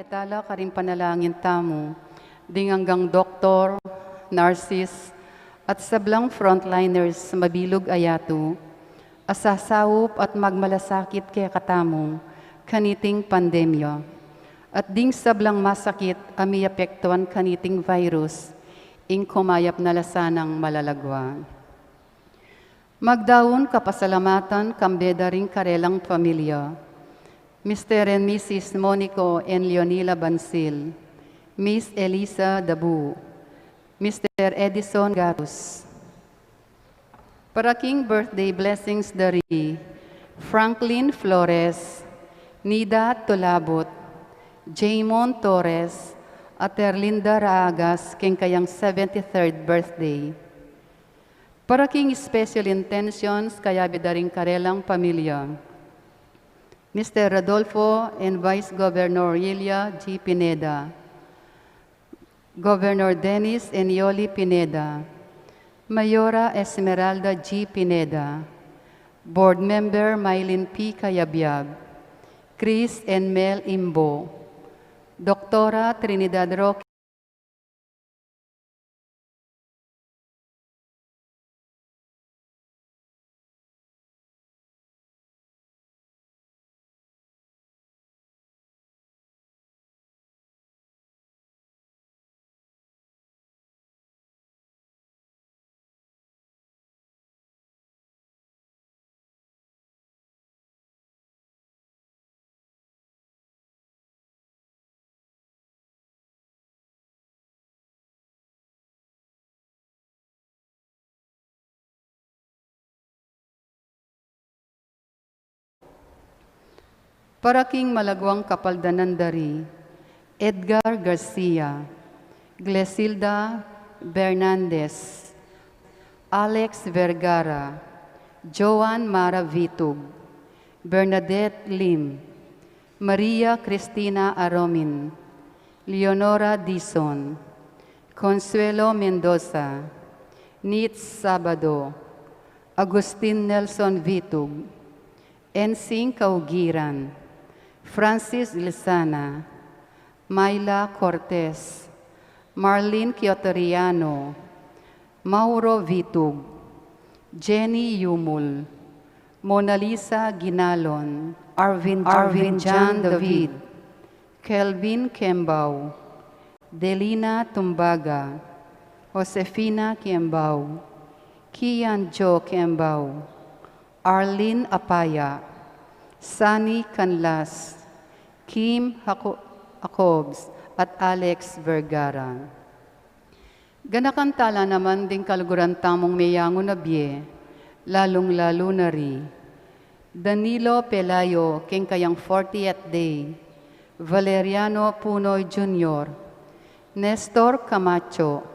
Etala karing panalangin tamo, hanggang doktor, nurses, at sablang frontliners mabilog ayato, asasawop at magmalasakit kaya katamo, kaniting pandemya. At ding sablang masakit ami apektuan kaniting virus, ing kumayap na lasanang malalagwa. Magdaon kapasalamatan kambeda ring karelang pamilya, Mr. and Mrs. Monico and Leonila Bansil, Miss Elisa Dabu, Mr. Edison Gatos. Paraking birthday blessings dari Franklin Flores, Nida Tolabot, Jaymon Torres, at Erlinda Raagas keng kayang 73rd birthday. Paraking special intentions kaya bidaring karelang pamilya, Mr. Rodolfo and Vice Governor Yelia G. Pineda, Governor Dennis and Yoli Pineda, Mayora Esmeralda G. Pineda, Board Member Mylene P. Cayabyab, Chris and Mel Imbo, Doktora Trinidad Roque, Paraking malagwang kapaldanan dari, Edgar Garcia, Glesilda Bernandez, Alex Vergara, Joan Mara Vitug, Bernadette Lim, Maria Cristina Aromin, Leonora Dizon, Consuelo Mendoza, Nitz Sabado, Agustin Nelson Vitug, Ensing Kaugiran, Francis Lisana, Myla Cortez, Marlene Kiotoriano, Mauro Vitug, Jenny Yumul, Mona Lisa Ginalon, Arvin John David, Kelvin Kembao, Delina Tumbaga, Josefina Kembao, Kian Jo Kembao, Arlene Apaya, Sunny Canlas, Kim Jacobs, at Alex Vergara. Ganakantala naman ding kaluguran tamong mayango na biye, lalong-lalo na ri. Danilo Pelayo, keng kayang 40th day, Valeriano Punoy Jr., Nestor Camacho,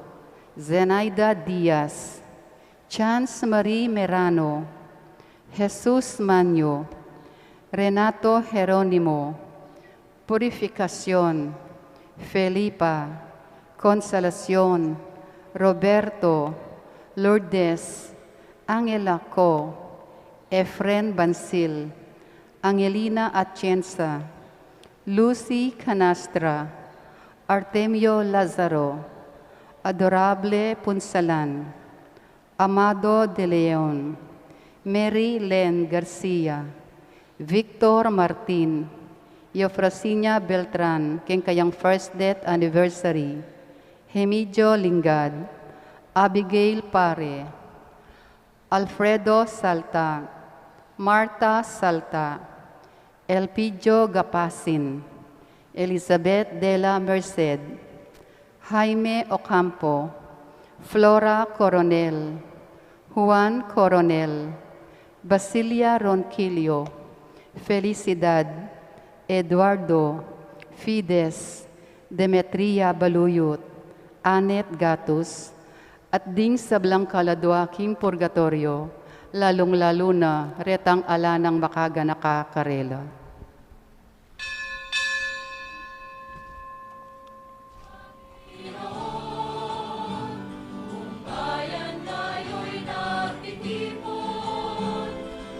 Zenaida Diaz, Chance Marie Merano, Jesus Manyo, Renato Jeronimo, Purificación, Felipa, Consolación, Roberto, Lourdes, Angela Co, Efren Bansil, Angelina Atienza, Lucy Canastra, Artemio Lazaro, Adorable Punsalan, Amado De Leon, Mary Len Garcia, Victor Martin, Eufrasinia Beltran, keng kayang first death anniversary, Hemidio Lingad, Abigail Pare, Alfredo Salta, Marta Salta, Elpidio Gapasin, Elizabeth de la Merced, Jaime Ocampo, Flora Coronel, Juan Coronel, Basilia Ronquillo, Felicidad, Eduardo, Fides, Demetria Baluyot, Anet Gatus, at ding sablang kaladwaking purgatorio, lalong-lalo na retang ala ng makaga nakakarela.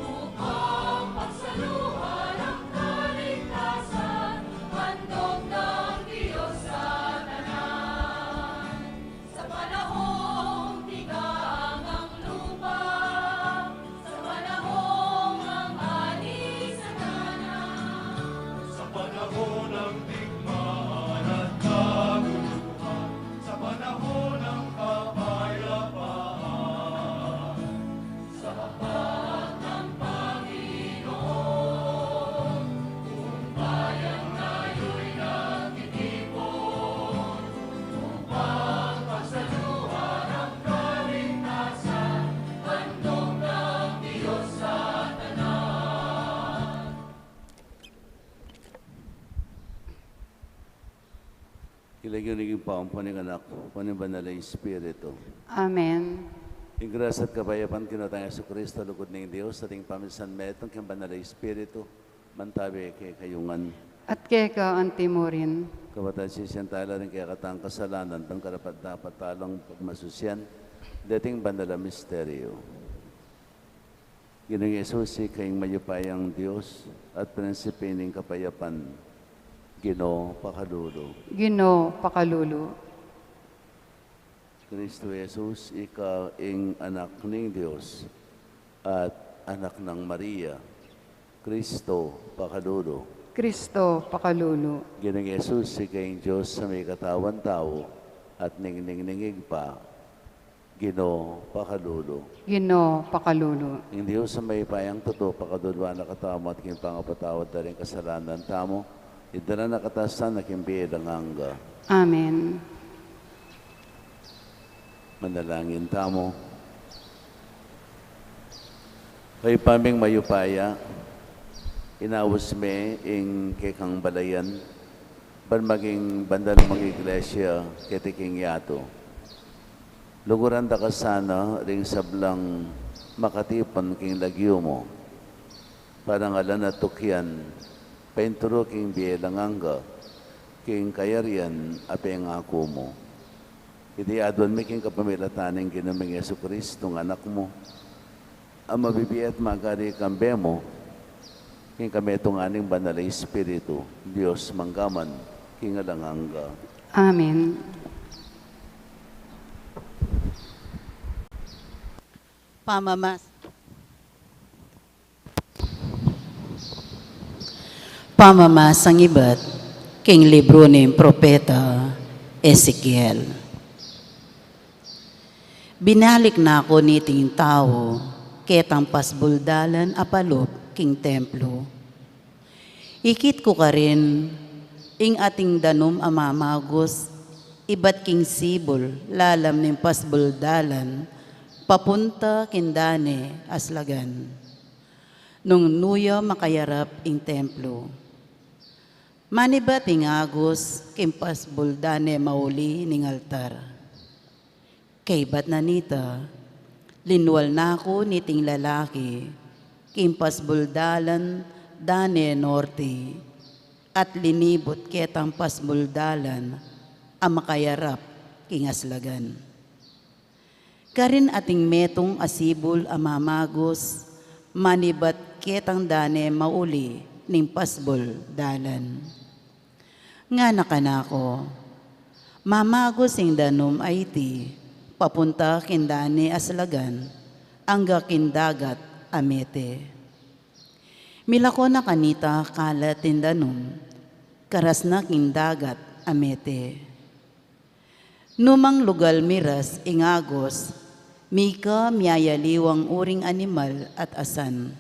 Upang pagsaluhan ang kaligtasan, handog na Kilagyo naging paampuning anak, panin banal na Espiritu. Amen. Yung grasya at kabayapan kinatang Yesu Kristo, lugod ng Diyos, ating pamisan metong kang banal na Espiritu, mantabi kay kayungan. At keka antimorin. Kabatan sisyan tala rin kaya katang kasalanan, tang karapat dapat talang pagmasusyan, dating banal na misteryo. Ginong Yesus, kayong mayupayang Diyos at prinsipining kapayapan, Ginoo pakalulo. Ginoo pakalulu. Kristo Jesus, ikaw ang anak ng Diyos at anak ng Maria. Kristo pakalulo. Kristo pakalulu. Ginong Jesus, ikayong Diyos sa may katawan tao at ningning-ningig pa. Ginoo pakalulo. Ginoo pakalulu. Ang Diyos sa may payang totoo, pakadulwa na katamo at king pangapatawad na rin kasalanan tamo. Idala na katasan na kimbilang hangga. Amen. Manalangin tamo. Kay paming mayupaya, inawas me ing kekang balayan, ban maging bandal mga iglesia, ketiking yato. Luguran da ka sana, ring sablang makatipan king lagyo mo. Parang alan at tukyan, painturo king bielang hangga, king kayarian, ape ang ako mo. Iti adwan mi king kapamilataning ginaming Yesu Kristo ng anak mo. Ang mabibiat magari kambe mo, king kami itong aning banal na Espiritu, Diyos manggaman, king alangangga. Amen. Pamamasang iba't king libro ni Propeta Ezekiel. Binalik na ako niting tao, ketang pasbuldalan apalop king templo. Ikit ko ka rin, ing ating danom amamagos, iba't king sibol, lalam ning pasbuldalan, papunta kindane aslagan. Nung nuya makayarap ing templo. Manibat ing agos, kimpas buldane mauli ning altar. Kay bat na nita, linwal na ako niting lalaki, kimpas buldalan dane norte, at linibot ketang pasbuldalan, ang makayarap king aslagan. Karin ating metong asibul amamagos, manibat ketang dane mauli ning pasbol dalan. Nga nakanako, mamagos ing danom ay ti, papunta kindane aslagan, angga kindagat amete. Milako na kanita kalat in danom, karas na kindagat amete. Numang lugal miras ingagos, mika miyayaliwang uring animal at asan.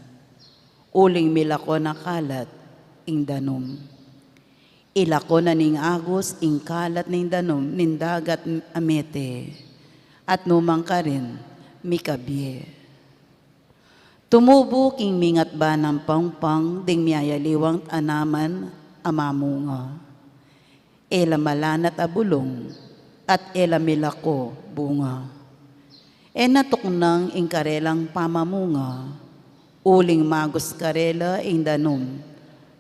Uling milako na kalat ing danom. Ilako na ning agos ing kalat ning danom nindagat amete. At numang ka rin mikabye. Tumubo king mingat ba ng pangpang ding miyayaliwang anaman amamunga. Ela malanat abulong at ela milako bunga. E natuknang ing karelang pamamunga. Uling magos karela ing danom,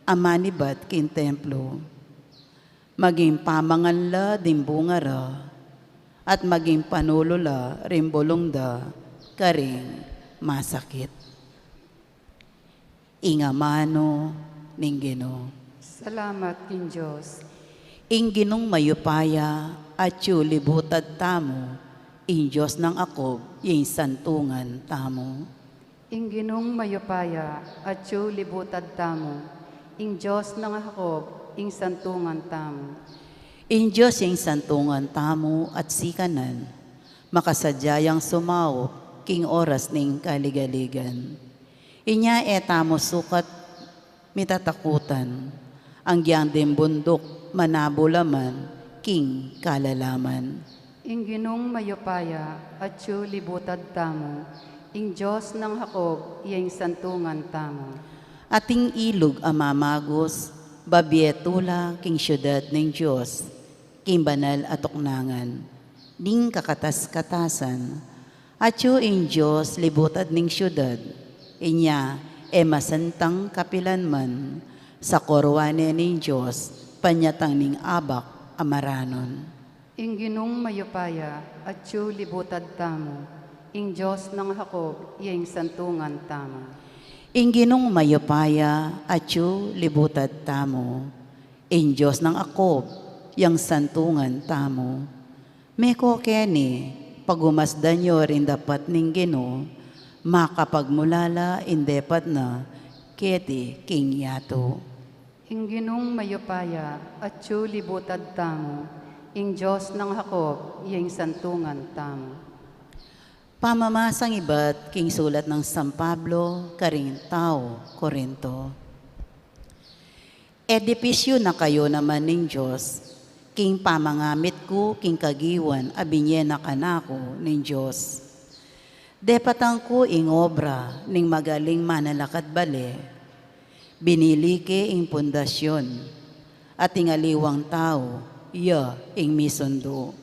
amanibat kin templo. Maging pamanganla din bungara, at maging panulula rimbolongda, karing masakit. Ingamano ning Ginoo. Salamat king Diyos. Ing Ginong mayupaya, at yu libutad tamo, ing Diyos ng akob, yung santungan tamo. Ing Ginong mayupaya, at yu libutad tamo, ing Diyos ng Hakob, ing santungan tamo. In Diyos yung santungan tamo at sikanan, makasadyayang sumao, king oras ning kaligaligan. Inya etamo sukat mitatakutan, ang giyang din bundok manabulaman, king kalalaman. Ing Ginong mayupaya, at yu libutad tamo, ing Diyos ng Hakob, ing santungan tamo. Ating ilog amamagos, babietula king syudad ng Diyos, king banal at tuknangan, ning kakatas-katasan, at yu in Diyos libutad ning syudad, inya masantang kapilanman, sa korwane ning Diyos, panyatang ning abak amaranon. Ing ginong mayupaya at yu libutad tamo, ing Diyos ng Jacob, iyang santungan tama. Ing ginong mayupaya at yu libutad tamo, ing Diyos ng Jacob, yang santungan tamo. Meko keni, pagumasdan nyo rin dapat ning Gino, makapagmulala indepat na, keti king yato. Ing ginong mayupaya at yu libutad tamo, ing Diyos ng Jacob, iyang santungan tamo. Pamamasang iba't king sulat ng San Pablo, karing tao, Korinto. Edipisyo na kayo naman ning Diyos, king pamangamit ko, king kagiwan, abinye na kanako ning Diyos. Depatang ko ing obra, ning magaling manalakad bale, binilike ing pundasyon, at ingaliwang tao, ing misundo.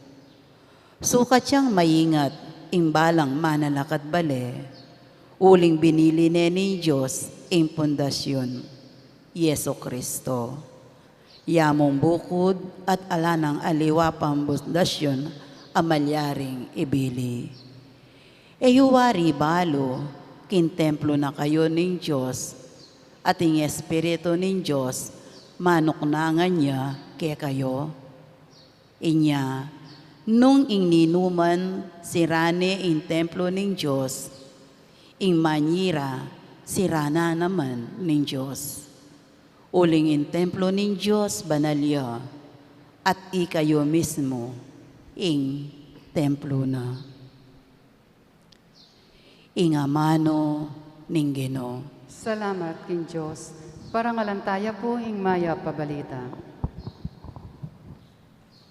Sukat siyang maingat, ing balang manalakad bale, uling binili ni Diyos, ing pundasyon, Yeso Kristo. Yamong bukod at alanang aliwa pang pundasyon, amalyaring ibili. Eyuwari balo, kin templo na kayo ning Diyos, at ing Espiritu ning Diyos, manuknangan niya kaya kayo. Inya, nung ing ninuman sirane ing templo ning Diyos, ing manyira sirana naman ning Diyos. Uling in templo ning Diyos banalya, at ikayo mismo ing templo na. Ing amano ning Gino. Salamat king Diyos, parangalantaya po ing maya pabalita.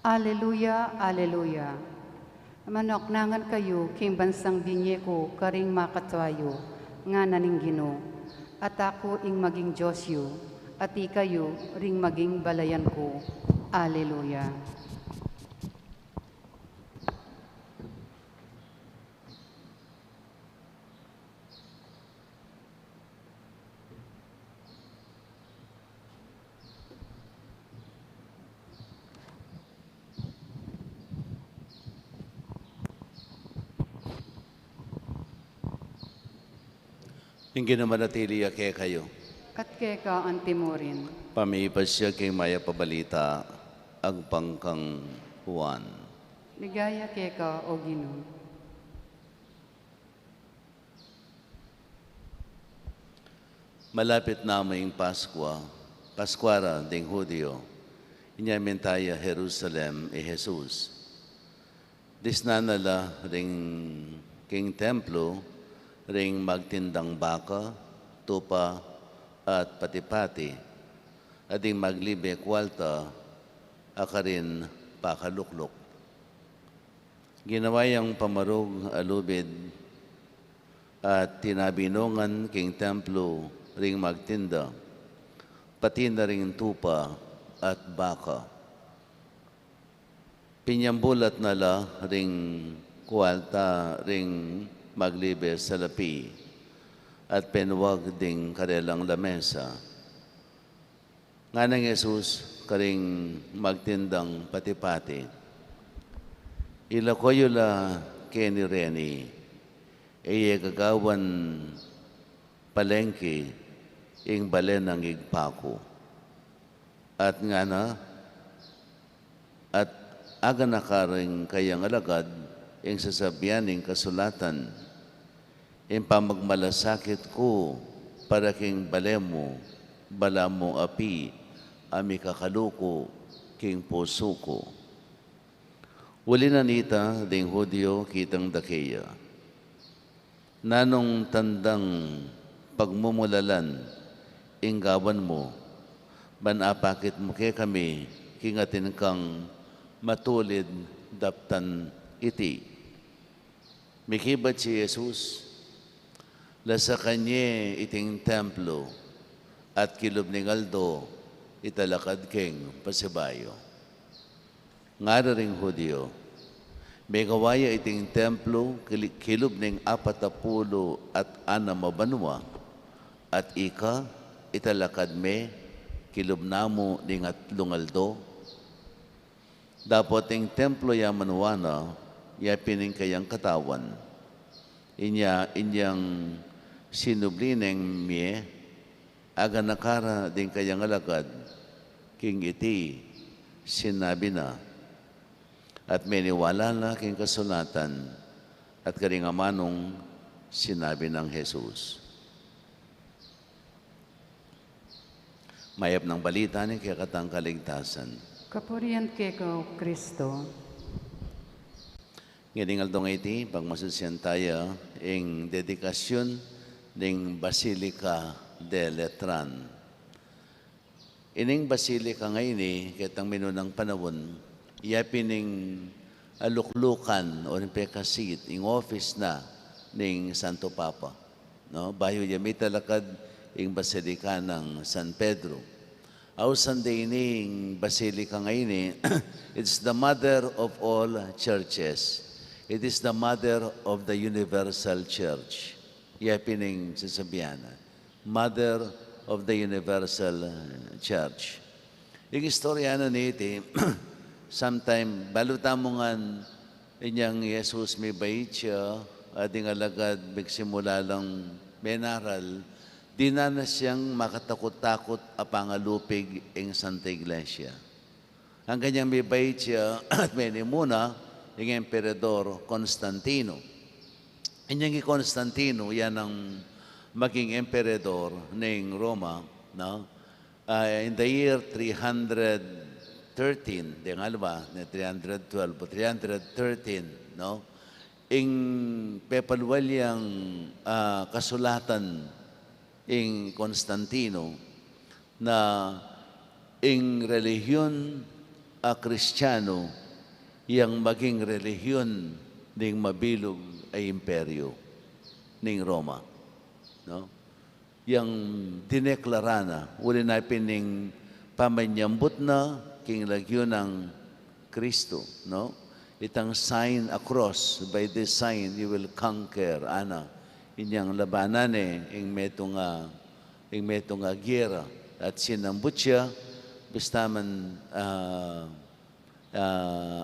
Aleluya, aleluya. Manoknangan kayo, king bansang binye ko, karing makatwayo, nga naning Gino. At ako ing maging Diyos yu, at ikayo ring maging balayan ko. Aleluya. Yung ginamanatili kaya kayo. At keka ang timurin. Pamipas siya kay maya pabalita, agpangkang Juan. Ligaya keka o Ginoo. Malapit na may Paskwara ding Hudyo, inyamentaya Jerusalem Jesus. Disnanala ring king templo, ring magtindang baka, tupa, at patipati, ading maglibe kwalta, akarin pakaluklok. Ginawayang pamarog alubid at tinabinongan king templo ring magtinda, pati na ring tupa at baka. Pinyambulat nala ring kwalta ring maglibe sa lapi, at penwag ding karelang lamesa. Nga ng Jesus karing magtindang patipati. Ilakoyo la keni reni, gagawan palengke ing balen ng igpako. At nga na, at aga na karing kayang alagad ing sasabianing kasulatan, ing pamagmalasakit ko para king balemo, balamo api, ami kakaluko, king puso ko. Uli na nita ding Hudyo kitang dakeya. Nanong tandang pagmumulalan, inggawan mo, banapakit mo kay kami, kingatin kang matulid daptan iti. Mikibat si Jesus, lasa kanye iting templo, at kilub ning aldo, italakad king pasibayo. nga ring Hudyo. May gawaya iting templo, kilob ning 40 at 6 mabanwa, at ika, italakad me, kilob namo ning at lungaldo. Dapat ing templo yamanwana, yapining kayang katawan. Inyang sinublineng miye, aga nakara din kayang alagad, king iti, sinabi na, at meniwala na king kasulatan, at karingamanong sinabi ng Jesus. Mayap ng balita ni kaya katang kaligtasan. Kapurihan keko, Kristo. Nginingal dong iti, pagmasusyan tayo, ing dedikasyon ng Basilica de LATERAN. Ining Basilica ngayon, kitang minunang panahon, iyapining aluklukan o pekasit, ing office na ng Santo Papa. No? Bayo yami talakad ing Basilica ng San Pedro. Aw Sunday ning Basilica ngayon, it's the mother of all churches. It is the mother of the Universal Church. Yapining sasabihan. Mother of the Universal Church. Yung istorya na niti, sometime, balutamongan inyang Jesus may bait siya, ating alagad, bigsimula lang menaral, di na siyang makatakot-takot apangalupig ng Santa Iglesia. Ang kanyang may bait siya, at may muna, yung Emperador Constantino. Inyang Constantino, yan ang maging Emperador ng Roma, no? In the year 313, di nga ba, 312 o 313, no? Ing pepalwalyang kasulatan ing Constantino na ing relihiyon Kristiyano yang maging relihiyon ng mabilog ay imperyo ng Roma. No? Yang dineklara na, uli na pining pamanyambut na king lagyo ng Kristo. No? Itang sign across, by this sign you will conquer, ana. Inyang labanan ing metong gera. At sinambut siya, bistaman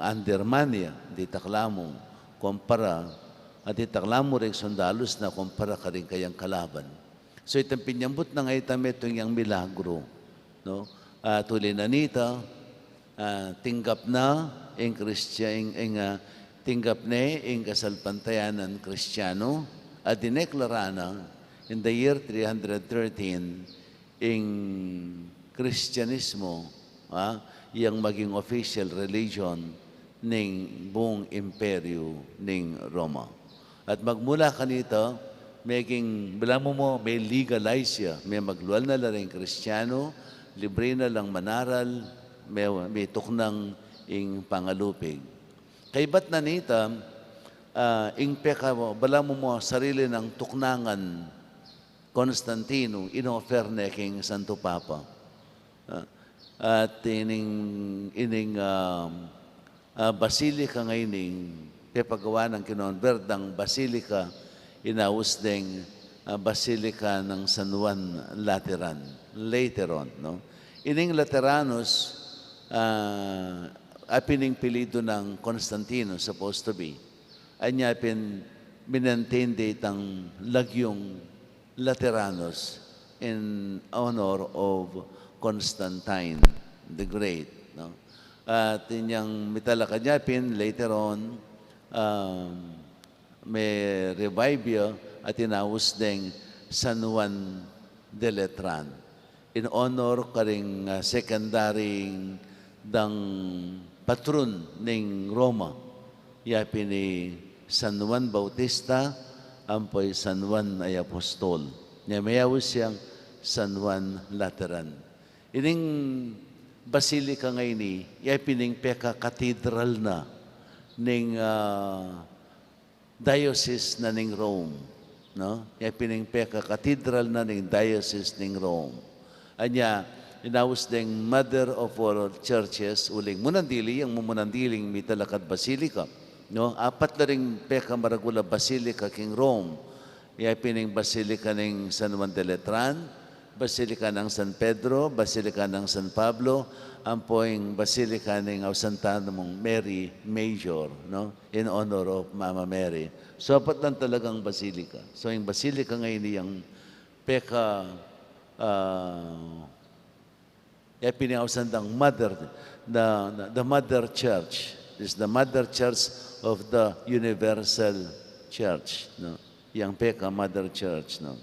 Andermania, di taklamo, kumpara, at di taklamo rin sundalos na kumpara ka rin kayang kalaban. So itang pinyambut na nga itong yung milagro. No? Tuloy na nita, tinggap na ang tinggap na ang kasalpantayanan Kristiyano, at dineklara na in the year 313 ang Kristyanismo, yang maging official religion ng buong imperyo ng Roma. At magmula kanito, may legalize siya, may magluwal na lang Kristiyano, libre na lang manaral, may tuknang ing pangalupig. Kay ba't na nita, ing peka mo, bala mo sarili ng tuknangan Constantino, ino-offer na king Santo Papa. At ining Basilica ngayon, paggawa ng kinonberdang Basilica, inaus ding Basilica ng San Juan Lateran, later on. No? Ining Lateranos, apining pilido ng Constantino, supposed to be, anya minantain itang lagyong Lateranos in honor of Constantine the Great. No? At inyang mitalakanyapin, later on, may revive at inaus ding San Juan de LATERAN in honor karing secondary dang patron ng Roma. Yapi ni San Juan Bautista, ampoy San Juan ay apostol. Mayawis siyang San Juan Lateran. Ining Basilica ngayon yapining peka katedral na ning diocese na ning Rome. No? Yapining peka katedral na ning diocese ning Rome. Anya, inawas ding mother of all churches, uling munandili, ang mumunandiling mitalakad Basilica. No? Apat na ring peka maragula Basilica king Rome. Iya pining Basilica ng San Juan de Letran, Basilica ng San Pedro, Basilica ng San Pablo, ang poing Basilica ng Santa Mary Major, no? In honor of Mama Mary. So, apat lang talagang Basilica. So, yung Basilica ngayon yung peka, pinangawsandang mother, the mother church. This is the mother church of the universal church, no? Yang peka mother church, no?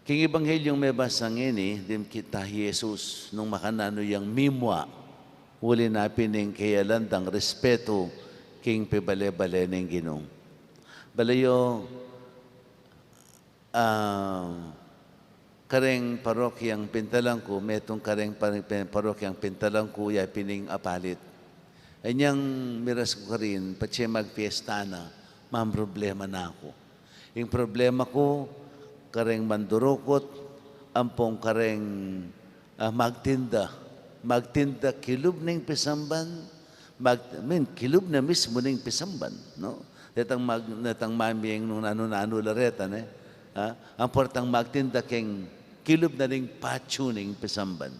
King Ebanghelyong may basang ini, dim kita Jesus, nung makanano yang mimwa, uli na pining kayalandang respeto, king pibale-bale ng ginong. Balayo, kareng parokyang pintalang ko, metong kareng parokyang pintalang ko, ya pining apalit. Anyang miras ko rin, patsi magfiesta na, ma'am problema na ako. Yung problema ko, kareng mandurukot, ampong kareng magtinda. Magtinda kilub ng pisamban, kilub na mismo ng pisamban, no? Netang mamiyeng nung ano laretan, ang portang magtinda keng kilub na ng patyo ng pisamban.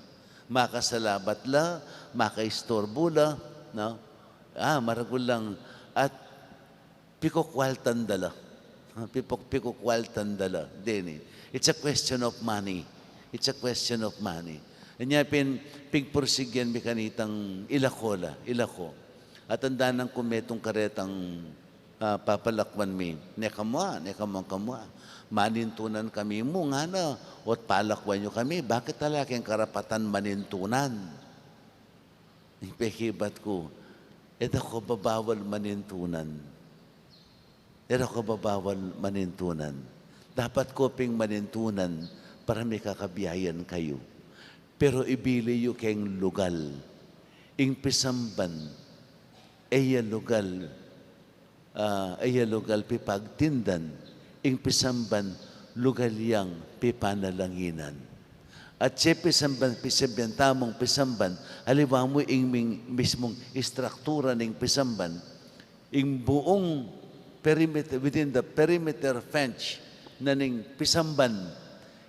Makasalabat la, makaistorbo la, no? Maragulang, at pikokwaltan dala. Pikukwaltan dala. Dini. It's a question of money. It's a question of money. Kanya pigpursigyan mi kanitang ilako. At ang danang kumetong karetang papalakwan mi. Nekamwa. Manintunan kami mo nga na. At palakwan nyo kami. Bakit talagang karapatan manintunan? Ipekibat ko. Ako babawal manintunan. Ako babawal manintunan. Dapat ko ping manintunan para may kakabiyayan kayo. Pero ibili yu keng lugal. Ing pisamban, eya lugal pipagtindan. Ing pisamban, lugal yang pipanalanginan. At siya pisamban, pisamban, haliwa mo ing mismong istruktura ng pisamban, ing buong perimeter, within the perimeter fence na ning pisamban,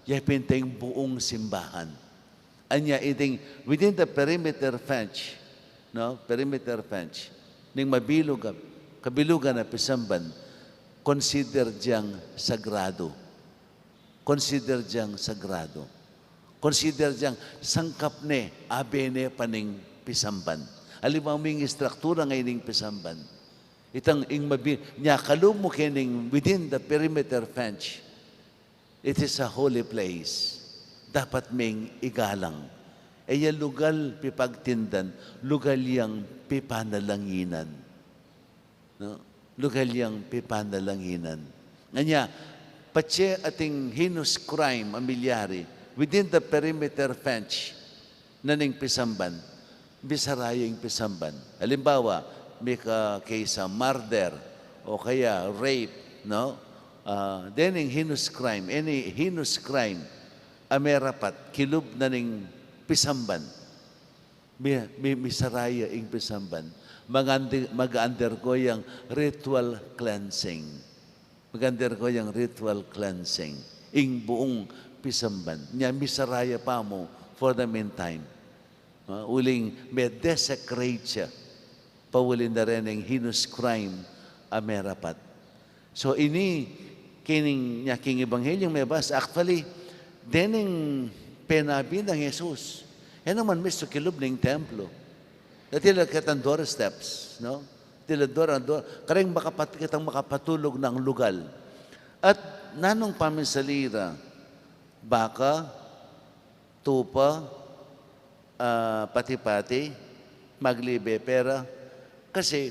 yapinteng buong simbahan. Anya iting within the perimeter fence, no? Perimeter fence, ning kabilugan na pisamban, consider diyang sagrado. Consider diyang sagrado. Consider diyang sangkap ne, abene paning pisamban. Alimaw ming istruktura ngayon pisamban. Itang niya kalumo kining within the perimeter fence. It is a holy place. Dapat ming igalang. Eya lugal pipagtindan, lugal yang pipanalanginan. No? Lugal yang pipanalanginan. Nganya, patse ating heinous crime amilyari within the perimeter fence na ning pisamban, bisarayang pisamban. Halimbawa, may kaysa murder o kaya rape, no? Then yung heinous crime, any heinous crime, amerapat, kilub na ning pisamban. May saraya yung pisamban. Mag-undergo yung ritual cleansing. Mag-undergo yung ritual cleansing. Ing buong pisamban. Nya misaraya pa mo for the meantime. Uling may desecrate siya. Pawulin na rin ang heinous crime amerapat. So ini kining king Ebanghelyong may bas actually dening penabi ng Jesus. Naman misto kilub ng templo. Natila kitang door steps, no? Tila door kareng kitang makapatulog ng lugal. At nanong pamisalira baka tupa pati-pati maglibe pera. Kasi,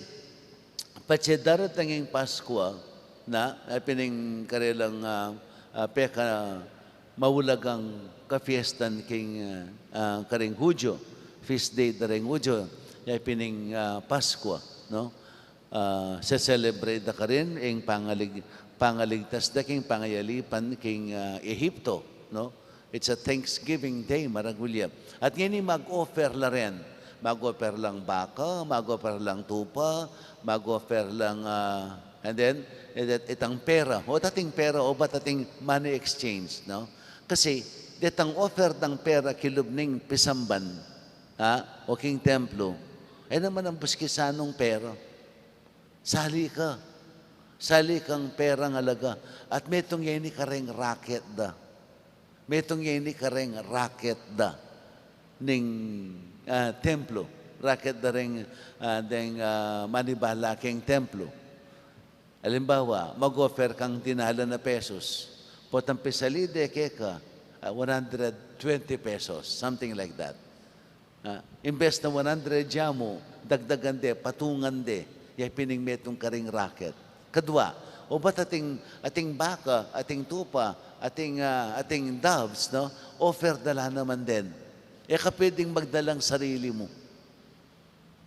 patse daratanging Pasko na pining karelang peka mawulagang KAFIESTAN king karing Hudyo, feast day daring Hudyo, pining Pasko, no? Se-celebrate da ka rin ang pangaligtas da king pangayalipan king Ehipto, no? It's a Thanksgiving Day, maragulya. At ngayon mag-offer la rin. Mag-offer lang baka, mag-offer lang tupa, mag-offer lang, and then, itang pera. O tating pera, o ba tating money exchange, no? Kasi, itang offer ng pera kilubning pisamban, o king templo, ay naman ang buskisanong pera. Sali ka. Sali kang perang alaga. At metong yeni ka rin racket da. Metong yeni ka rin racket da. Ning templo. Racket da rin manibalaking templo. Halimbawa, mag-offer kang tinala na pesos. Potang pisalide keka, 120 pesos. Something like that. Imbes na 100 jamo, dagdagan de, patungan de, yay piningmetong karing racket. Kadwa, o ba't ating baka, ating tupa, ating doves, no? Offer dala naman din. E ka pwedeng magdalang sarili mo.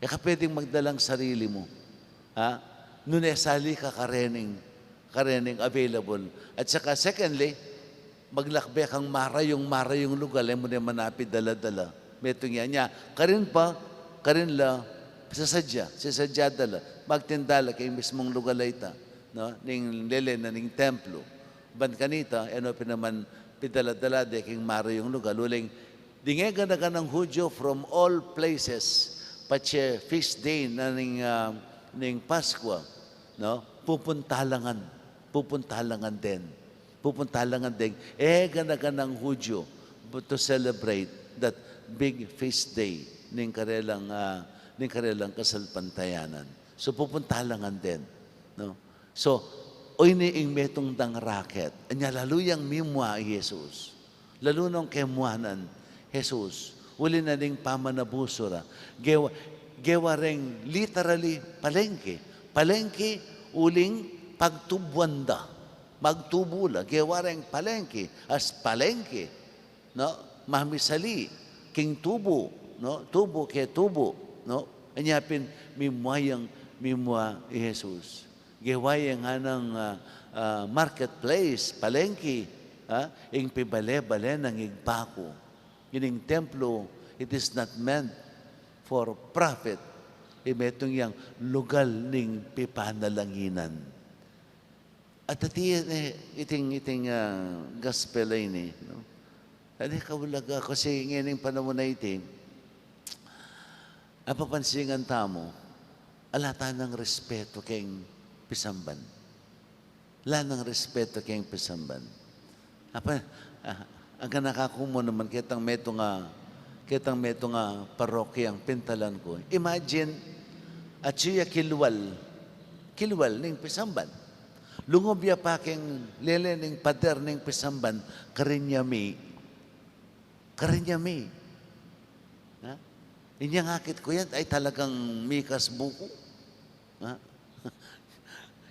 E ka pwedeng magdalang sarili mo. Nunesali ka karening available. At saka secondly, maglakbe kang mara yung lugar, ay mo na manapid dala-dala. Metong yan niya. Karin la, sasadya dala. Magtindala kay mismong lugar ita, no? Ning lele na ning templo. Ban kanita, pinaman pidala-dala de king mara yung lugar. Luling, dingega na ng Hudyo from all places, patse feast day na ning Paskwa, no? Pupuntalangan din. Pupuntalangan din. Ganaga ng Hudyo to celebrate that big feast day ning karelang kasalpantayanan. So pupuntalangan din, no? So oy niing metong dang racket. Anya laluyang mimwa Jesus. Lalo nung kemuanan Jesus. Uli na ning pamanabusura. Gewa ring literally palengke. Palengke uling pagtubwanda. Magtubula. Gewa ring palengke as palengke. No? Mamisali. King tubo. No? Tubo ke tubo. No? Anyapin mimwa Jesus. Gewayang anang marketplace, palengke, ing pibale-bale ng igpako. Ining templo, it is not meant for profit. Imetong yang lugal ning pipanalanginan. At iting gospel ini, no? Adi kawulaga, kasi ngayon panahon na iti, apapansingan tamo, alata ng respeto kayong pisamban. Wala ng respeto kayong pisamban. Ang kanakakumo naman, kitang meto nga parokya ang pintalan ko. Imagine, at siya kilwal ning pisamban. Lungobya pa keng lele ning pader ning pisamban, karinyami. Inyang akit ko yan, ay talagang mikas buko.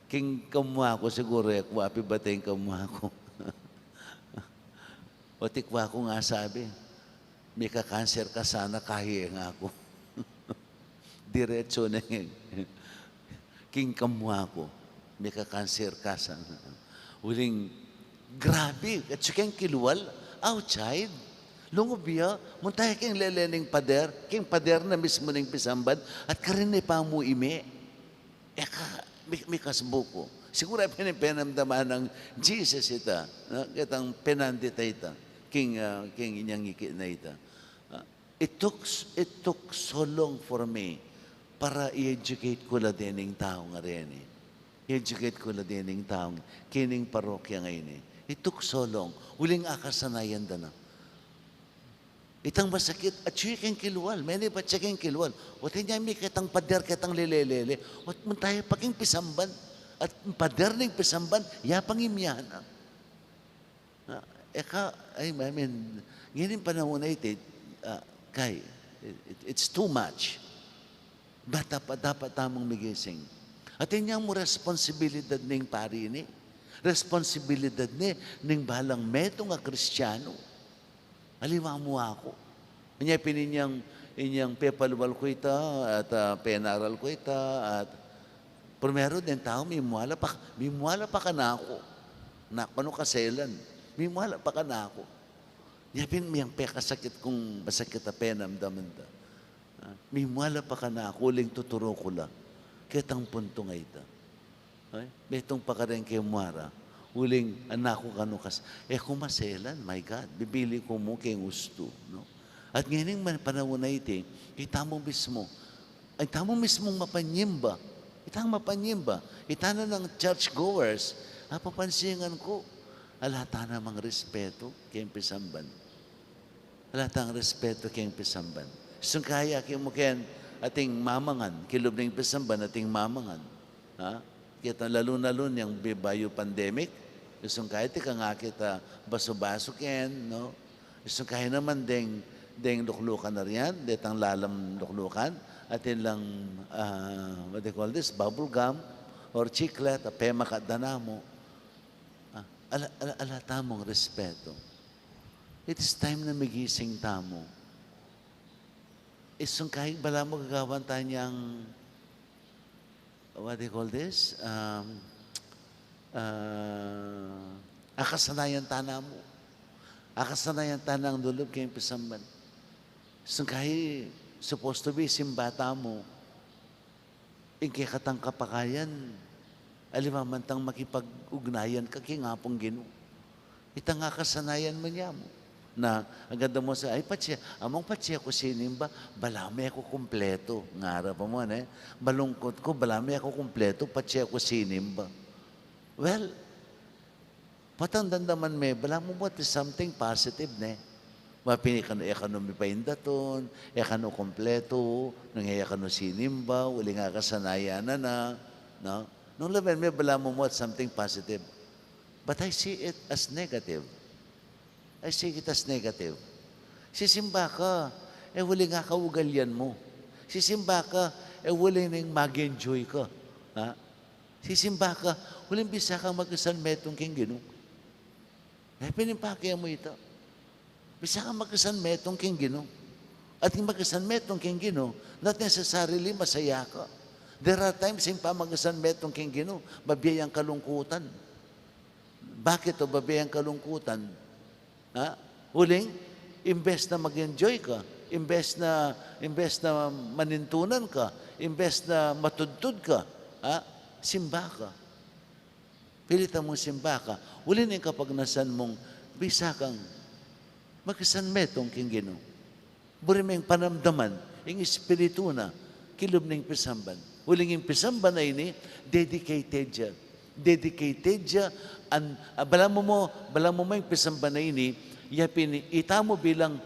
King kamwa ko siguro, wapi bateng kamwa ko. O tikwa ko nga sabi, may kakanser ka sana, kahiye nga ako. Diretso na yun. King kamwa ko, may kakanser ka sana. Uling, grabe, at siyang kilwal, outside. Lungobya, muntay king lelening pader, king pader na mismo ning pisamban, at karinay pa mo ime. May kasbuko. Siguro ay pinamdaman ng Jesus ita, no? Kitang penandita ita, king inyang iki na ita. It took so long for me para i-educate ko la dining tao nga rin. I-educate ko la dining tao, kining parokya ngayon. It took so long. Uling akasanayan da na. Itang masakit, at siya kang kilwal. May ba siya kang kilwal? O tinya may kitang pader, kitang lelelele. O tayo paking pisamban. At pader ng pisamban, yapang imyana. Ngayon panahon na ito, it's too much. Dapat tamang migising. At inyang mo responsibilidad ng pari ni. Responsibilidad ni ng balang meto nga Kristiyano. Aliwa mo ako. Kanya inyang pepalwal ko ita at penaral ko ita at primero din tao, mimuala pa ka na ako. Nakano kaselan. Mimuala pa ka na ako. Yapin miyang pekasakit kung masakit na penamdaman da. May muala pa ka na kuling tuturo ko la. Kitang punto nga ita. Betong pa ka rin kay muara. Uling anak ko kanukas. Kumaselan, my God, bibili ko mo kay gusto. No? At ngayon panahon na iti, kita mo mismo, ay tamo mismong mapanyimba. Itang mapanyimba. Ita na ng churchgoers, papansingan ko, alata namang respeto kay pisamban. Alata ang respeto kay pisamban. So kaya kay mo ken ating mamangan, kilob ng pisamban ating mamangan. Ha? Kita lalo-lalo niyang bayo pandemic. Isang kahit ka nga kita baso-baso ken, no? Isang kahit naman deng luklukan na riyan, detang lalam luklukan, atin lang, what they call this, bubble gum, or chiclet, pema kadana mo. Alata mong respeto. It is time na magising tamo. Isang kahit bala mo gagawan tanyang, what they call this, akasanayan tana mo. Akasanayan tana ang dulog kayong pisamban. So kahit supposed to be simbata mo, ingkay katang kapakayan, alimamantang makipag-ugnayan ka kay nga pong Ginoo. Itang akasanayan mo niya mo. Na ang ganda mo sa, among patsya ko sinimba, balami ako kumpleto. Ngara pa mo, balungkot ko, balami ako kumpleto, patsya ko sinimba. Well, patang dandaman me, bala mo mo, is something positive, Mapini ka no ekonomi pa indaton, ekano kompleto, nangyaya ka no sinimba, uli nga kasanayan na, no? Nung laban me, bala mo mo, something positive. But I see it as negative. I see it as negative. Sisimba ka, uli nga kaugalyan mo. Sisimba ka, uli nang mag-enjoy ka. Ha? Sisimba ka, uling bisa kang mag-isan metong king Ginoo. Pinimpakya mo ito. Bisa kang mag-isan metong king Ginoo. At yung mag-isan metong king Ginoo, not necessarily masaya ka. There are times yung mag-isan metong king Ginoo, mabiyayang kalungkutan. Bakit o mabiyayang kalungkutan? Ha? Uling, imbes na mag-enjoy ka, imbes na manintunan ka, imbes na matudtud ka, simba ka. Pilitan mong simba ka. Uli na kapag nasan mong bisa kang mag-isan metong king Ginoo. Buri may panamdaman, yung espiritu na, kilob ng pisamban. Uling yung pisamban na ini, dedicated siya. Dedicated siya. Bala mo yung pisamban na ini, ita mo bilang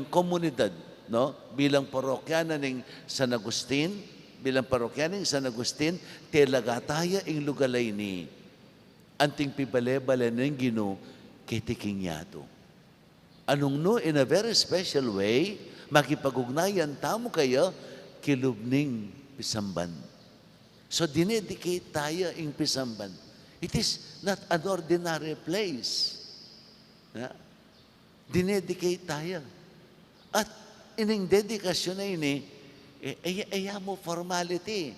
komunidad, no? Bilang parokya ng San Agustin, telagataya ing lugalay ni anting pibale-bale ng Ginoo kitiking yato. Anong no, in a very special way, makipag-ugnayan tamo kayo kilubning pisamban. So, dinedicate tayo ing pisamban. It is not an ordinary place. Dinedicate tayo. At ining dedikasyon na ini, aya mo formality,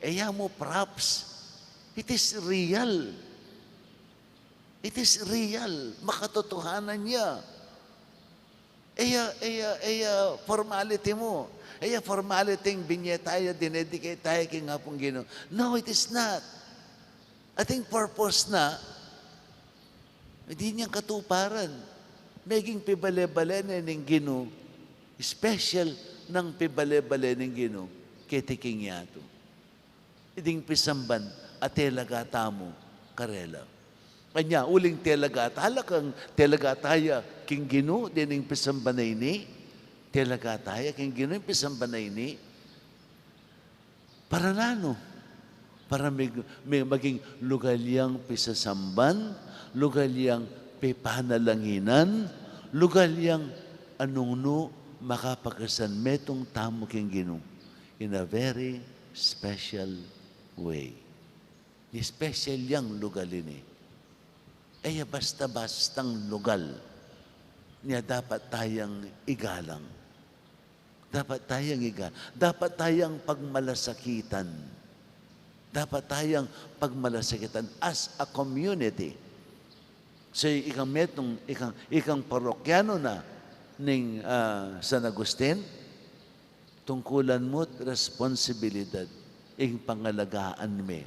aya mo props. It is real. It is real. Makatotohanan niya. Formality mo. Formality ng binyetaya, dinedicate tayo kay nga pong Ginoo. No, it is not. Ating purpose na, hindi niyang katuparan. Naging pibale-bale na ng Ginoo, special ng pibale-bale ng Ginoo, kitiking yato. Iding pisamban, atelaga mo, karela. Kanya, uling telagatala kang telagataya king Ginoo, dining pisamban na ini, telagataya king Ginoo, yung pisamban na ini, para nano? Para may maging lugalyang pisasamban, lugalyang pipanalanginan, lugalyang anungno makapagasan metong tamo king Ginoo in a very special way. Special yang lugal ini. Basta-bastang lugal niya dapat tayang igalang. Dapat tayang igalang. Dapat tayang pagmalasakitan. Dapat tayang pagmalasakitan as a community. So ikang metong, ikang parokyano na ning San Agustin, tungkulan mo't responsibilidad, ing pangalagaan me,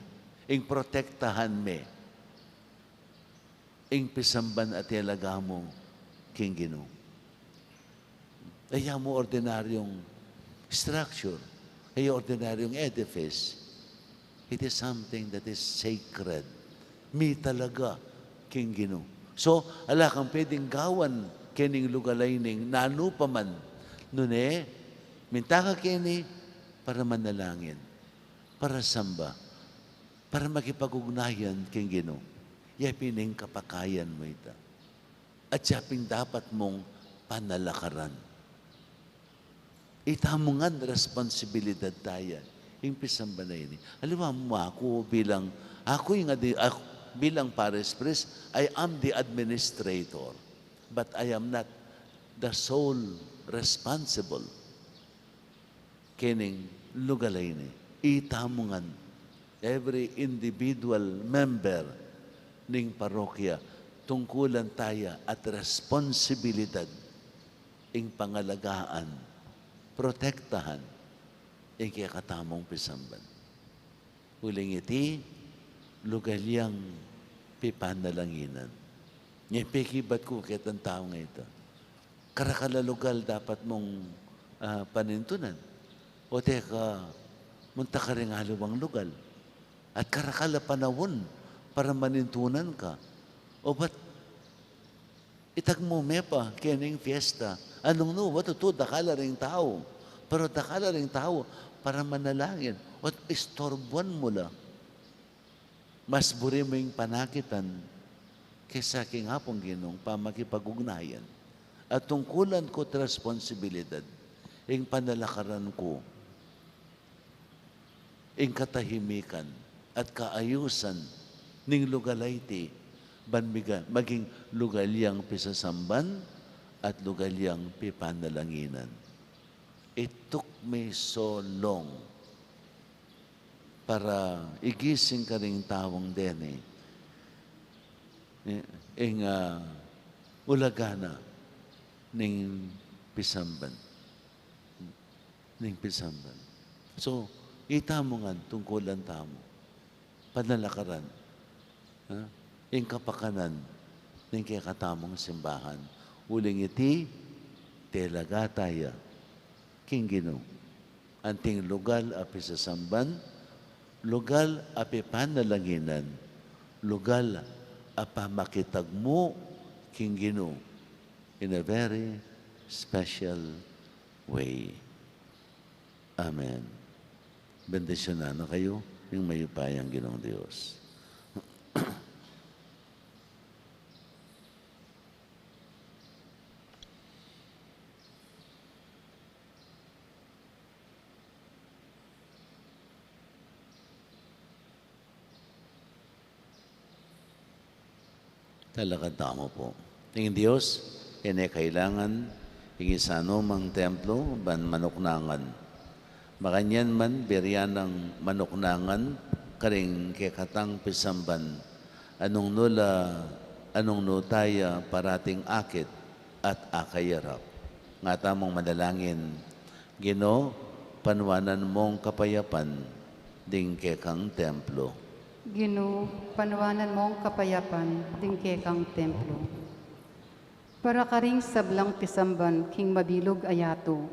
ing protektahan me, ing pisamban at ilaga mo, king Ginoo. Kaya mo ordinaryong structure, kaya ordinaryong edifice. It is something that is sacred. Mi talaga, king Ginoo. So, ala kang pwedeng gawan kining lugalayning nanu pa man. Nune, minta ka kini para manalangin, para samba, para makipag-ugnayan king Ginoo. Yapining kapakayan mo ita. At yaping dapat mong panalakaran. Itamungan responsibilidad tayo. Impisang ba na ini? Alam mo ako bilang parish priest, I am the administrator. But I am not the sole responsible. Kining lugalay ni. Itamungan every individual member ning parokya tungkulan tayo at responsibilidad ing pangalagaan, protektahan, ing kakatamong pisamban. Huling iti, lugalyang pipanalanginan. Nyepekibat ko kitang tao nga ito. Karakalalugal dapat mong panintunan. O teka, munta ka rin halawang lugal. At karakala panawon para manintunan ka. O ba't itag mo mepa kining fiesta? Anong no? Wato to, dakala ring tao. Pero dakala ring tao para manalangin. At istorbuan mo la. Mas buri mo yung panakitan kaysa king hapong Ginong pamakipag-ugnayan. At tungkulan ko at responsibilidad, yung panalakaran ko, yung katahimikan at kaayusan ning lugalay banmiga, maging lugalyang pisasamban at lugalyang pipanalanginan. It took me so long para igising ka ring tawang dene ing ulagana ning pisamban. Ning pisamban. So, itamo nga tungkulan tamo. Panalakaran. Ing kapakanan ning kakatamong simbahan. Uling iti, telaga taya, king Ginoo. Anting lugal api sa samban, lugal api panalanginan, lugal apa makitagmo king Ginoo in a very special way. Amen. Bendisyonan na kayo ng mayupayang Ginoong Diyos. Talakad tamo po. Tingin Diyos, kailangan igisano mang templo, ban manuknangan. Makanyan man, berian ng manuknangan, karing kekatang pisamban. Anong nutaya parating akit at akayarap. Nga tamong manalangin, Ginoo, panwanan mong kapayapan, ding kekang templo. Ginoo, panwanan mong kapayapan, dingke kang templo. Para karing sablang pisamban, king mabilog ayato,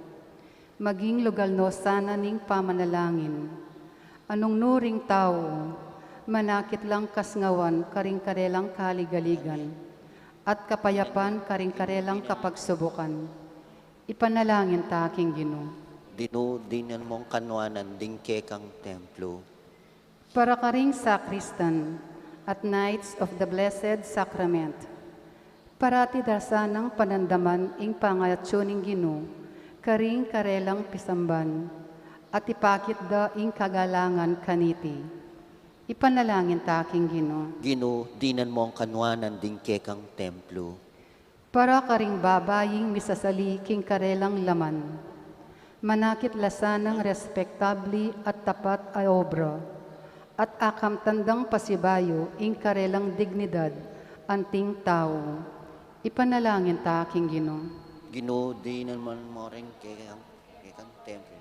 maging lugal no sana ning pamanalangin. Anong nuring tao, manakit lang kasngawan, karing karelang kaligaligan, at kapayapan karing karelang kapagsubukan. Ipanalangin ta, king Ginoo. Dinan mong kanwanan, dingke kang templo. Para karing sakristan at Knights of the Blessed Sacrament, parati dasanang panandaman ing pangatsuning Ginoo, karing karelang pisamban, at ipakit da ing kagalangan kaniti. Ipanalangin ta king Ginoo. Ginoo, dinan mong kanwanan, dingke kang templo. Para karing babaying misasali king karelang laman, manakit lasanang respektabli at tapat ay obra, at akam tandang pasibayo ing karelang dignidad anting tao. Ipanalangin ta aking Ginoo. Ginoo, di naman mo rin kekang templo.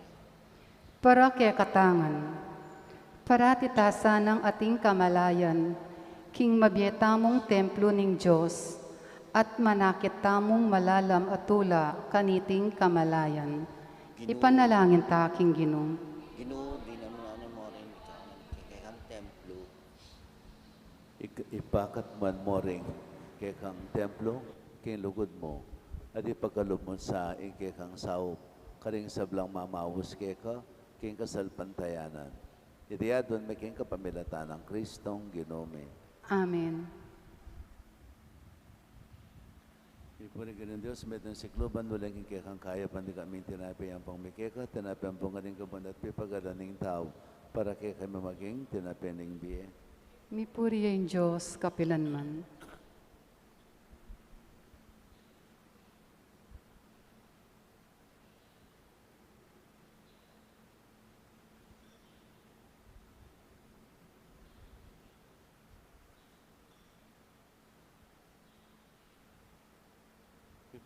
Para kay katangan, paratita sanang ating kamalayan, king mabyetamong templo ning Diyos, at manakit tamong malalam atula kaniting kamalayan. Ipanalangin ta aking Ginoo. Ginoo, di naman mo rin kekang templo. Ipakat man mo rin kekang templo, king lugod mo, at ipagkalob mo sa kekang saop, karing sablang mamawos keka, king kasalpantayanan. Itiyadon may king kapamilatan ng Kristong Ginome. Amen. Ipuri ka ng Diyos, may itong sikluban, walang kekang kaya, pandi kami tinapi ang pangmikeka, tinapi ang pungaling kabon at pipagalaning tao, para kay kami maging tinapi ng biye. Mipuri ang Diyos, kapilanman.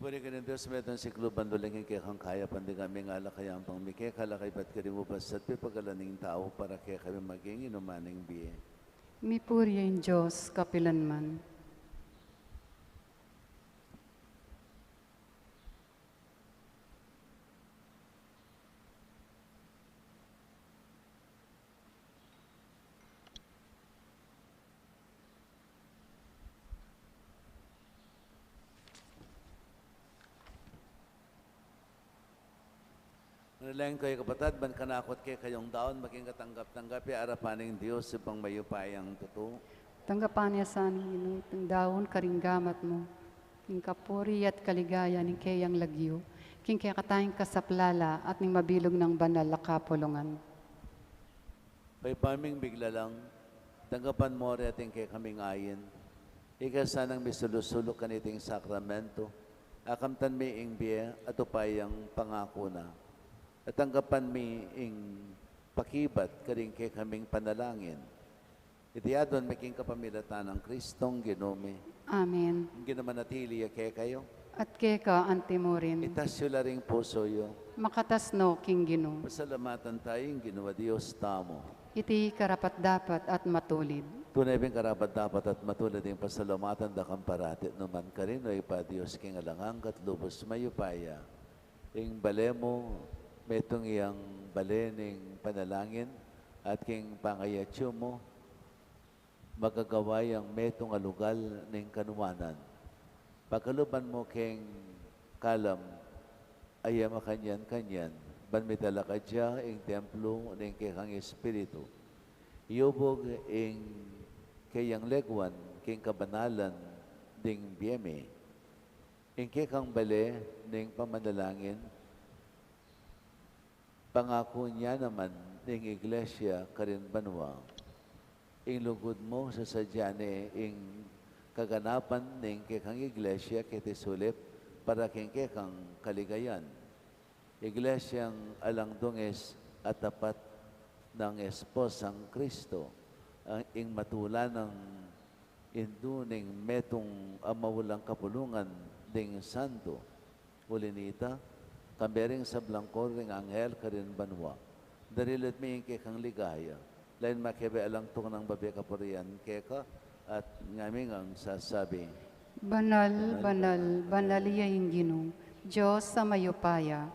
Ipuri ka ng Diyos, may itong sikluban, walang kekang kaya, pandi kami nga lakay ang pangmikeka, lakay ba't karimupas at pipagalaning tao, para kay kami maging inumaning biye. Mipuri ang Diyos, kapilanman. Manalangin kayo kapatid, ban kanakot kay kayong daon, maging katanggap-tanggap, arapaning Diyos, ibang mayupayang totoo. Tanggapan niya sa aning itong daon karinggamat mo, king kapuri at kaligaya ning kayang lagyo, king kaya katayang kasaplala at ning mabilog ng banal na kapulungan. Paypaming bigla lang, tanggapan mo rin ating kay kaming ayin, ikasanang misulusulok kaniting sakramento, akamtan mi ing biya at upayang pangako na. At tanggapan mi ing pakibat karing kay kaming panalangin. Itiyadon making kapamilatan ng Kristong Ginome. Amen. Ginamanatili kay kayo. At keka antimorin, Itasyo laring puso yo. makatasno king Ginoo. Pasalamatan tayong ginawa Diyos tamo. Iti karapat dapat at matulid. Tunay bing karapat dapat at matulad yung pasalamatan da kang paratit naman ka rin o ipa Diyos king alangang katlubos mayupaya. Ing bale mo, metong iyang bale ning panalangin at king pangayatyo mo, magagaway ang metong alugal ning kanuwanan. Pagkaluban mo king kalam, ayama kanyan-kanyan, banmitala ka dya ing templo ning kekang espiritu. Iubog ing kayang legwan, king kabanalan ding biyeme. Ing kekang bale ning pamanalangin, pangako niya naman ning iglesia karin banwa. Ing lugod mo sa sadyane ing kaganapan ning kekang iglesia kiti sulip para king kekang kaligayan. Iglesyang alang dunges at tapat ng esposang Kristo, ang ing matula ng induning metong amawalang kapulungan ding santo. Ulinita, kambering sa blangkor ring anghel karin banwa. Darilit mi ing kekang ligaya. Lain makebe alang tong ng babi kapurian keka at ngaming ang sasabi. Banal, banal, banaliya ing Ginoo, Diyos sa mayupaya,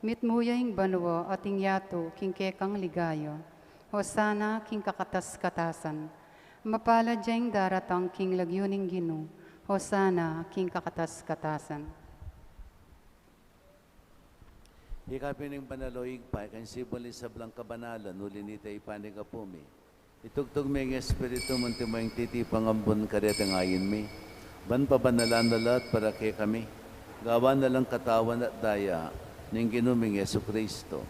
mitmuya ing banwa at ing yato king kekang ligaya, hosana king kakatas-katasan, mapala diyang daratang king lagyuning Ginoo, hosana king kakatas-katasan. Hikapining panaloig pa, kan sibuli sa blang kabanalan, ulinita ipanig apumi. Itugtog may ng Espiritu, munti mo yung titipang ambon karetang ayin mi. Ban pa banalan na lahat para kay kami. Gawa na lang katawan at daya ng ginuming Yesu Kristo.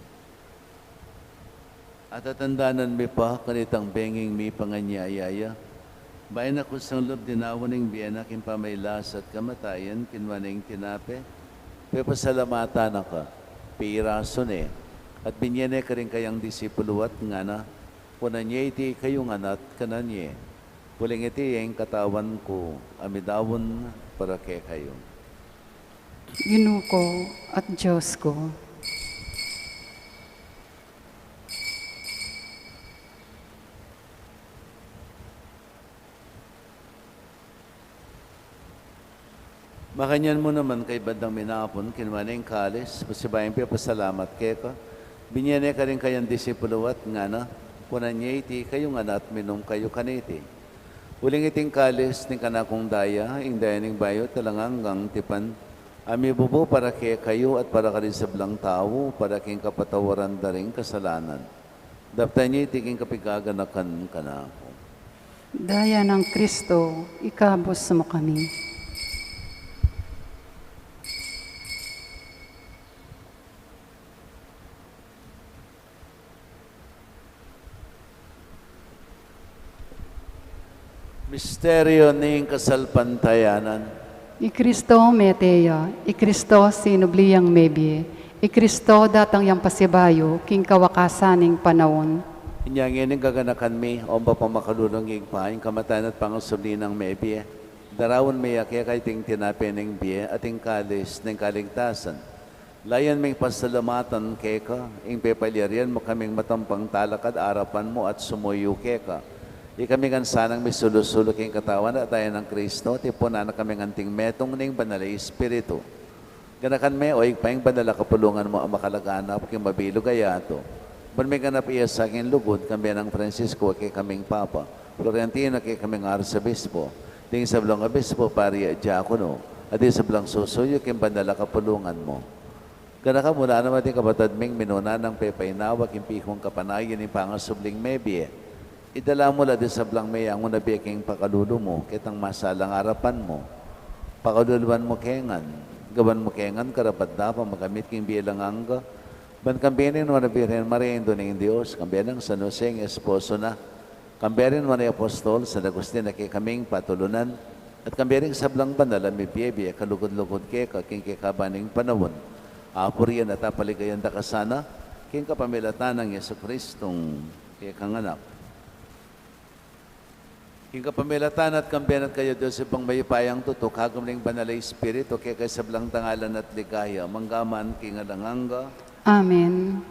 At atandanan mi pa, kanitang benging mi panganyayaya. Bayan ako sa loob dinawaning biyana kin pamaylas at kamatayan, kinwaning tinape. Pepasalamatan ka. Pirason at binyene ka rin kayang disipulo at nga na, kuna niya iti kayong anat kananye, Huling iti ang katawan ko, amidawon para kay kayo. Ginuko at Diyos ko. Makanyan mo naman kay bandang minapon, kinmaning kalis, pasibayan pa pasalamat kay ka. Binyane ka rin kayang disipulawat nga na, kunan niya iti kayong anak minom kayo kaniti. Huling iting kalis ni kanakong daya, ing daya ning bayo talanganggang tipan, ami bubo para kay kayo at para ka rin sa blang tao, para king kapatawaran da rin kasalanan. Dapta niya iti king kapigaganakan ka na ako. Daya ng Kristo, ikabos mo kami. Misteryo ning kasalpantayanan. I Kristo meteya, I Kristo sinubliyang mebie, I Kristo datang yang pasibayo, king kawakasaning panahon. Inyang ining gaganakan mi, omba pa makalunong igpain, kamatayan at pangusuli ng mebie. Darawon may akya kay ting tinapin ng biye at ting kalis ng kaligtasan. Layan may pasalamatan keka, ing pepalyarian mo kaming matampang talakad arapan mo at sumuyo keka. Di kami kan sanang may sulusulok yung katawan at tayo ng Kristo, tipon na kami nganting metong ning banalay Espiritu. Ganakan me, o igpaing banala kapulungan mo ang makalaganap kyung mabilog ayato. Ban may ganap iya sa akin lugod, kami ng Francisco, kay kaming Papa. Florentino, kay kaming Arsobispo. Ding sa blang Obispo, pari Diakono. At di sa blang susuyo, kyung banala kapulungan mo. Ganaka mula naman din kabatad ming minuna ng pepainawak, yung pikong kapanayan, yung pangasubling mebie. Idala mo la di sa blang mayang mo na biyaking pakalulo mo, kitang masalang harapan mo. Pakaluluan mo kengan, gawan mo kengan, karapat na pa magamit king bilang angga. Ban kambinin mo na birin marindo ng Diyos, kambirin sa Noseng esposo na. Kambirin mo na apostol sa Agustin na kay kaming patulunan. At kambirin sa blang banala may biye kalugod-lugod keka, king kikabaning panahon. Apuriyan at apaligayan da kasana, king kapamilatan ng Yesu Kristong kikanganak. King kapamilatan at kambiyan at kayo Diyos ipang mayupayang tutok, hagom ning banalay Espiritu, kaya kay sablang tangalan at ligaya, manggaman king alanganga. Amen.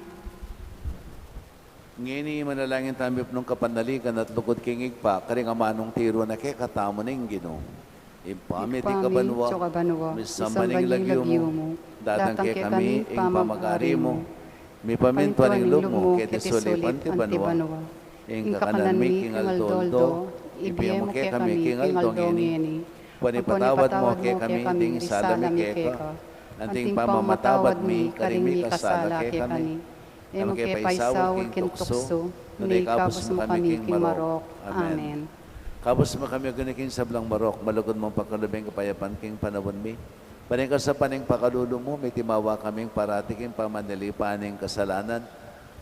Ngini manalangin tamip nung kapanaligan at lukod king igpa, karing amanong tiro na kay katamo ning Ginoo. Impamit ikabanwa, misama ning lagyo mo, datang kay kami, ing pamagari mo, mi pamintuan ning lumo, kay tisulipan ti banwa, ing kakanan mi king aldoldo, ibiyam mo kay kami king aldongeni, panipatawad mo kay kami ding salami keka, anting pamamatawad mi karing mi kasala kay kami, emo kay paisaw king tukso, nunay kabos mo kami king marok. Amen. Kabos mo kami king sablang marok, malugod mong pagkalubing kapayapan king panawon mi. Paning sa paning pakalulo mo, may timawa kaming parati king pamanilipaning kasalanan,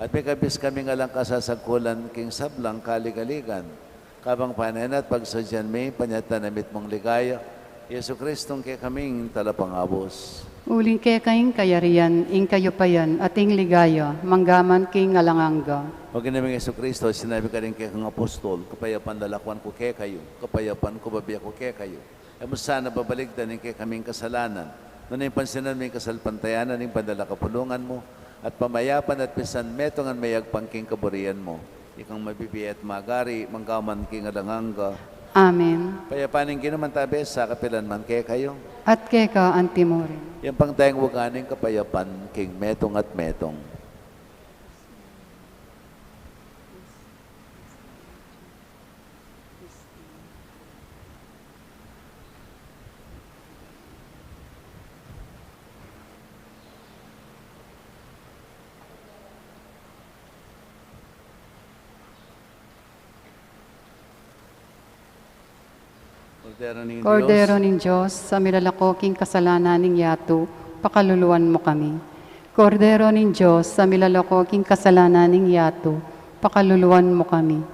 at may kabis kaming alang kasasagkulan king sablang kaligaligan. Kabang panen at pagsadyan may panyatanamit mong ligaya, Yesu Kristong kay kaming talapangabos. Uling kay kayong kayarian, ing kayo payan, ating ligaya, manggaman king alanganga. O ginaming Yesu Kristo, sinabi ka rin kay kang apostol, kapayapan dalakwan ko kay kayo, kapayapan ko babiya ko kay kayo. E mo sana babaligdan ning kay kaming kasalanan. Noon yung pansinan may kasalpantayanan ning pandala kapulungan mo, at pamayapan at pisan metongan mayag pangking kaburian mo. Ikang mabibi at magari, manggaman king alanganga. Amen. Payapaning ginaman tabi sa kapilan man kay kayo. At kay ka antimorin. Yang pang tayong waganing kapayapan king metong at metong. Kordero ning Diyos, sa milalakoking kasalanan ning yato, pakaluluan mo kami. Kordero ning Diyos, sa milalakoking kasalanan ning yato, pakaluluan mo kami.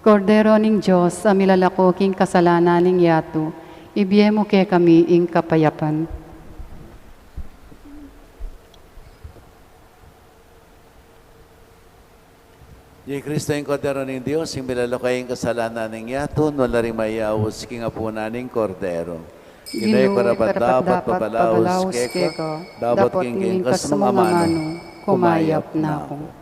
Kordero ning Diyos, sa milalakoking kasalanan ning yato, ibiye mo kay kami ing kapayapan. Di Kristo yung Kordero ng Diyos, yung milalakay yung kasalanan ng yato, wala rin mayawos, king apo naning Kordero. Ginay karapat dapat pabalaos keka, dapat king kas mga mano, kumayap na ako.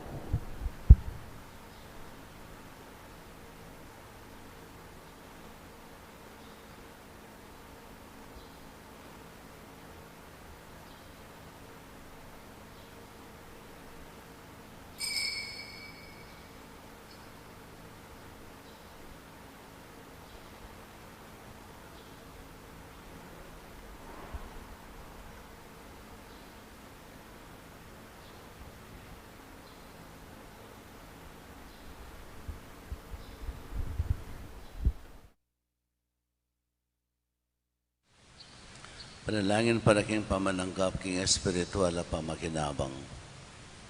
Panalangin para king pamananggap king espiritual at pamakinabang.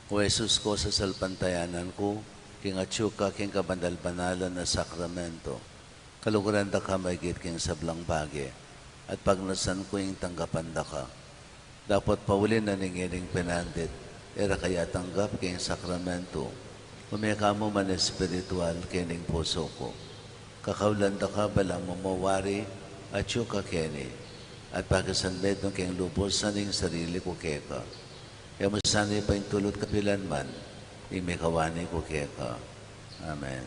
O Jesus ko sa salpantayanan ko, king atyuka king kabandal-banalan na sakramento, kaluguran da ka maigit king sablang bagi, at pagnasan ko yung tanggapan da ka. Dapat paulin na ningiling pinandit, era kaya tanggap king sakramento, umeka mo man espiritual kining puso ko. Kakaulan da ka balang mamawari, atyuka kini, at pagkasanbed ng kayong lubos sa ning sarili ko keka. Kaya mo sana'y paintulot kapilan man, imikawani ko keka. Amen.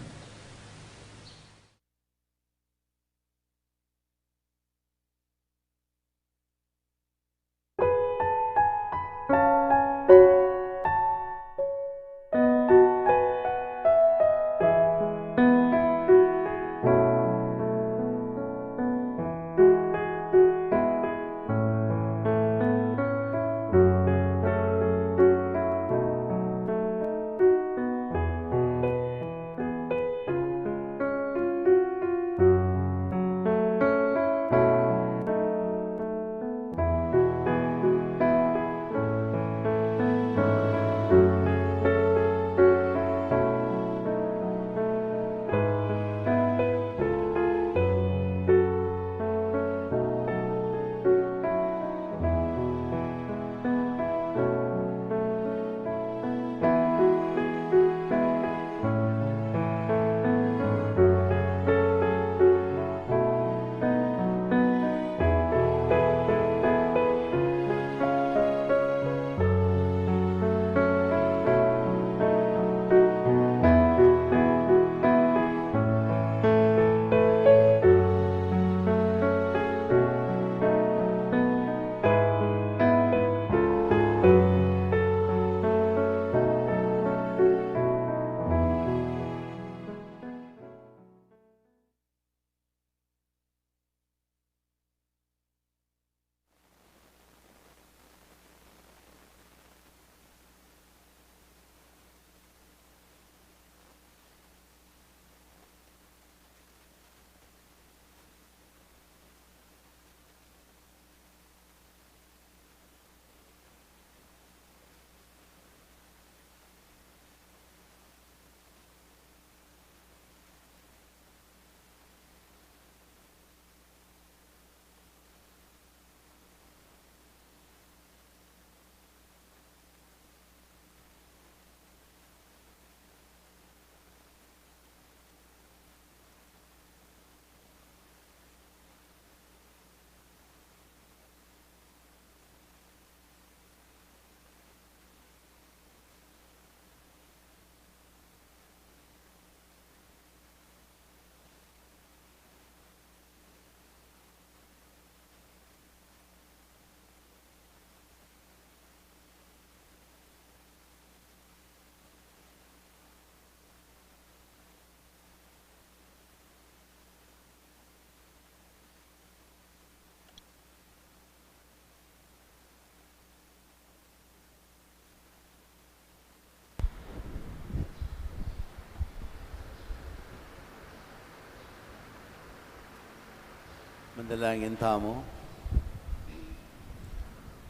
Mandalangin tamo.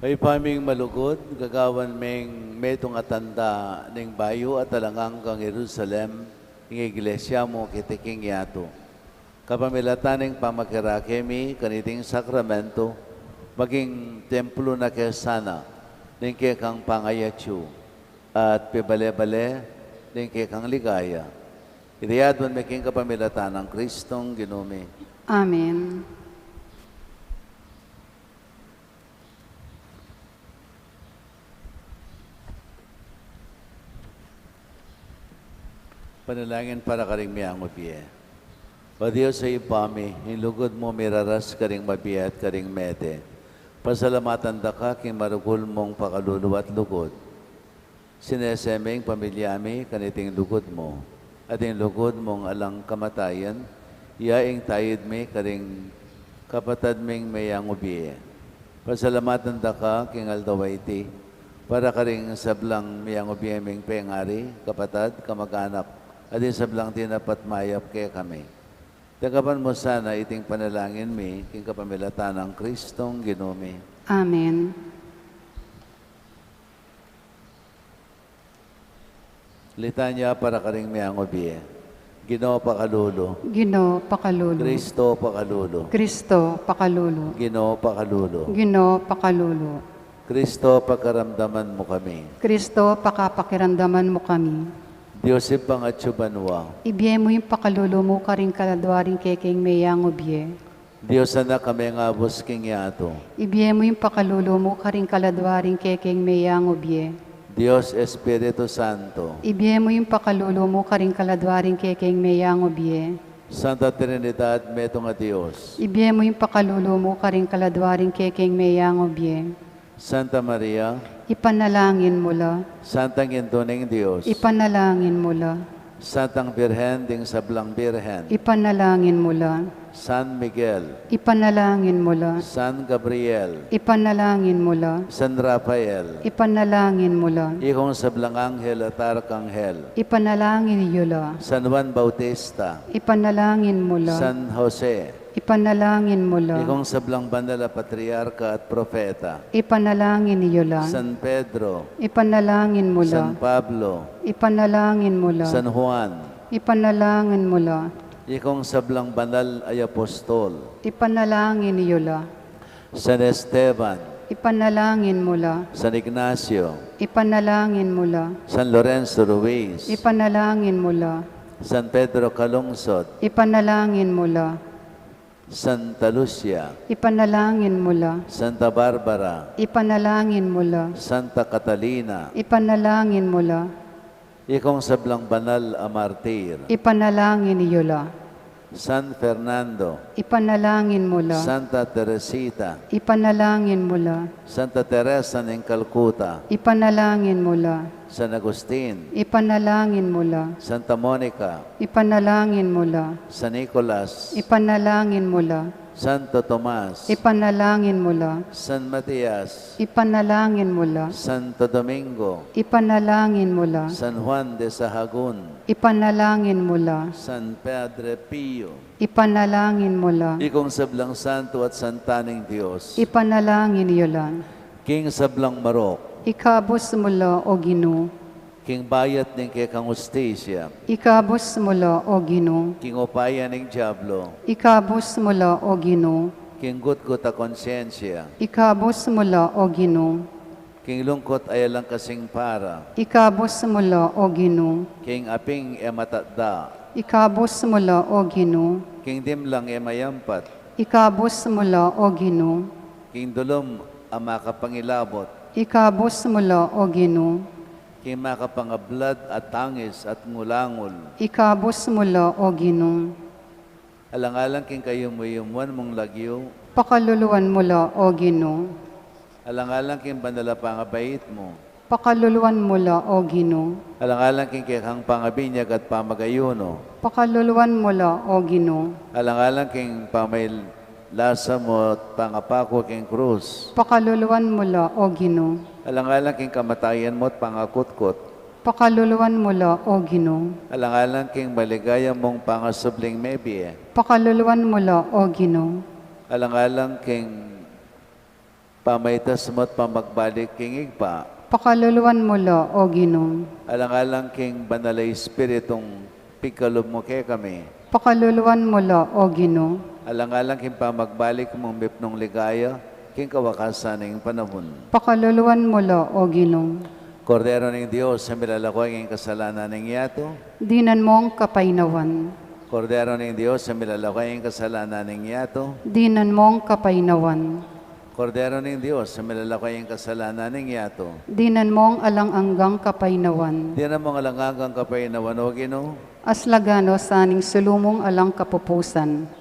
Kay paming malugod, gagawan meng metong atanda ning bayo at talangang kang Jerusalem, ng iglesia mo kitiking yato. Kapamilatan ng pamakirakemi, kaniting sakramento, maging templo na kesana, ng kekang pangayatyo, at pibale-bale, din kay kang ligaya. Iriyadwan may king kapamilatan ng Kristong ginumi. Amen. Panalangin para karing miyang mabiye. O Diyos sa ipami, hinlugod mo miraras karing mabiye at karing mete. Pasalamatan da ka king marugol mong pakaluluwa at lugod. Sinesemeng pamilyami kaniting lugod mo. At yung lugod mong alang kamatayan, iaing tayid me karing kapatad ming mayang mabiye. Pasalamatan da ka king aldawaiti, para karing sablang miyang mabiye ming pengari, kapatad, kamag-anak, at yung sablang tinapat mayap kaya kami. Tagapan mo sana iting panalangin mi, king kapamilatan ng Kristong ginumi. Amen. Litanya para karing miyang obiye. Ginoo pakalulo. Ginoo pakalulo. Kristo pakalulo. Kristo pakalulo. Ginoo pakalulo. Ginoo pakalulo. Kristo pakaramdaman mo kami. Kristo pakapakiramdaman mo kami. Diyos ipangatsubanwa. Ibiye mo yung pakalulo mo karing kaladwaring keking mayang ubye. Diyos anak kami nga abos king yato. Ibiye mo yung pakalulo mo karing kaladwaring keking mayang ubye. Diyos Espiritu Santo. Ibiye mo yung pakalulo mo karing kaladwaring keking mayang ubye. Santa Trinidad, meto nga Diyos. Ibiye mo yung pakalulo mo karing kaladwaring keking mayang ubye. Santa Maria, Ipanalangin mo la. Santang Intuning Diyos. Ipanalangin mo la. Santang Birhen ding Sablang Birhen. Ipanalangin mo la. San Miguel. Ipanalangin mo la. San Gabriel. Ipanalangin mo la. San Rafael. Ipanalangin mo la. Ikong sablang anghel at arkanghel. Ipanalangin niyo la. San Juan Bautista. Ipanalangin mo la. San Jose. Ipanalangin mo la. Ikong sablang banal na patriarka at propeta. Ipanalangin niyo la. San Pedro. Ipanalangin mo la. San Pablo. Ipanalangin mo la. San Juan. Ipanalangin mo la. Ikong sablang banal ay apostol. Ipanalangin niyo la. San Esteban. Ipanalangin mo la. San Ignacio. Ipanalangin mo la. San Lorenzo Ruiz. Ipanalangin mo la. San Pedro Calungsod. Ipanalangin mo la. Santa Lucia. Ipanalangin mo la. Santa Barbara. Ipanalangin mo la. Santa Catalina. Ipanalangin mo la. Ikong sablang banal a martir. Ipanalangin niyo la. San Fernando. Ipanalangin mo la. Santa Teresita. Ipanalangin mo la. Santa Teresa ng Calcutta. Ipanalangin mo la. San Agustin. Ipanalangin mo la. Santa Monica. Ipanalangin mo la. San Nicolas. Ipanalangin mo la. Santo Tomas. Ipanalangin mo la. San Matias. Ipanalangin mo la. Santo Domingo. Ipanalangin mo la. San Juan de Sahagun. Ipanalangin mo la. San Padre Pio. Ipanalangin mo la. Ikong sablang santo at santaning Diyos. Ipanalangin niyo lang. King sablang marok. Ikabos mo la o Ginoo. King bayat ning kay kang ustisya. Ikabos mo la o Ginoo. King upaya ning diablo. Ikabos mo la o Ginoo. King gutgut a konsyensya. Ikabos mo la o Ginoo. King lungkot ay lang kasing para. Ikabos mo la o Ginoo. King aping e matadda. Ikabos mo la o Ginoo. King dimlang e mayampat. Ikabos mo la o Ginoo. King dulom ang makapangilabot. Ikabos mo la o Ginoo. King makapangablad at tangis at ngulangol. Ikabos mo la o Ginoo. Alang-alang king kayo mo yumuan mong lagyo. Pakaluluwan mo la o Ginoo. Alang-alang king bandala pangabait mo. Pakaluluwan mo la o Ginoo. Alang-alang king kang pangabinyag at pamagayuno. Pakaluluwan mo la o Ginoo. Alang-alang king pamail lasa mo at pangapako king krus. Pakaluluwan mo la o Ginoo. Alang-alang king kamatayan mo at pangakutkot. Pakaluluwan mo la o Ginoo. Alang-alang king maligaya mong pangasubling mebie. Pakaluluwan mo la o Ginoo. Alang-alang king pamaitas mo at pamagbalik king igpa. Pakaluluwan mo la o Ginoo. Alang-alang king banalay espiritong pigkalob mo kay kami. Pakaluluwan mo la o Ginoo. Alang-alang king pamagbalik mong mipnong ligaya, king kawakasan ng panahon. Pakaluluwan mo la o Ginoo. Kordero ng Diyos, sa milalakwang ang kasalanan ng yato. Dinan mong kapainawan. Kordero ng Diyos, sa milalakwang ang kasalanan ng yato. Dinan mong kapainawan. Kordero ng Diyos, sa milalakwang ang kasalanan ng yato. Dinan mong alang-anggang kapainawan. Di na mga langagang kapainawan o Ginoo. Aslagano saning sulumong alang kapupusan.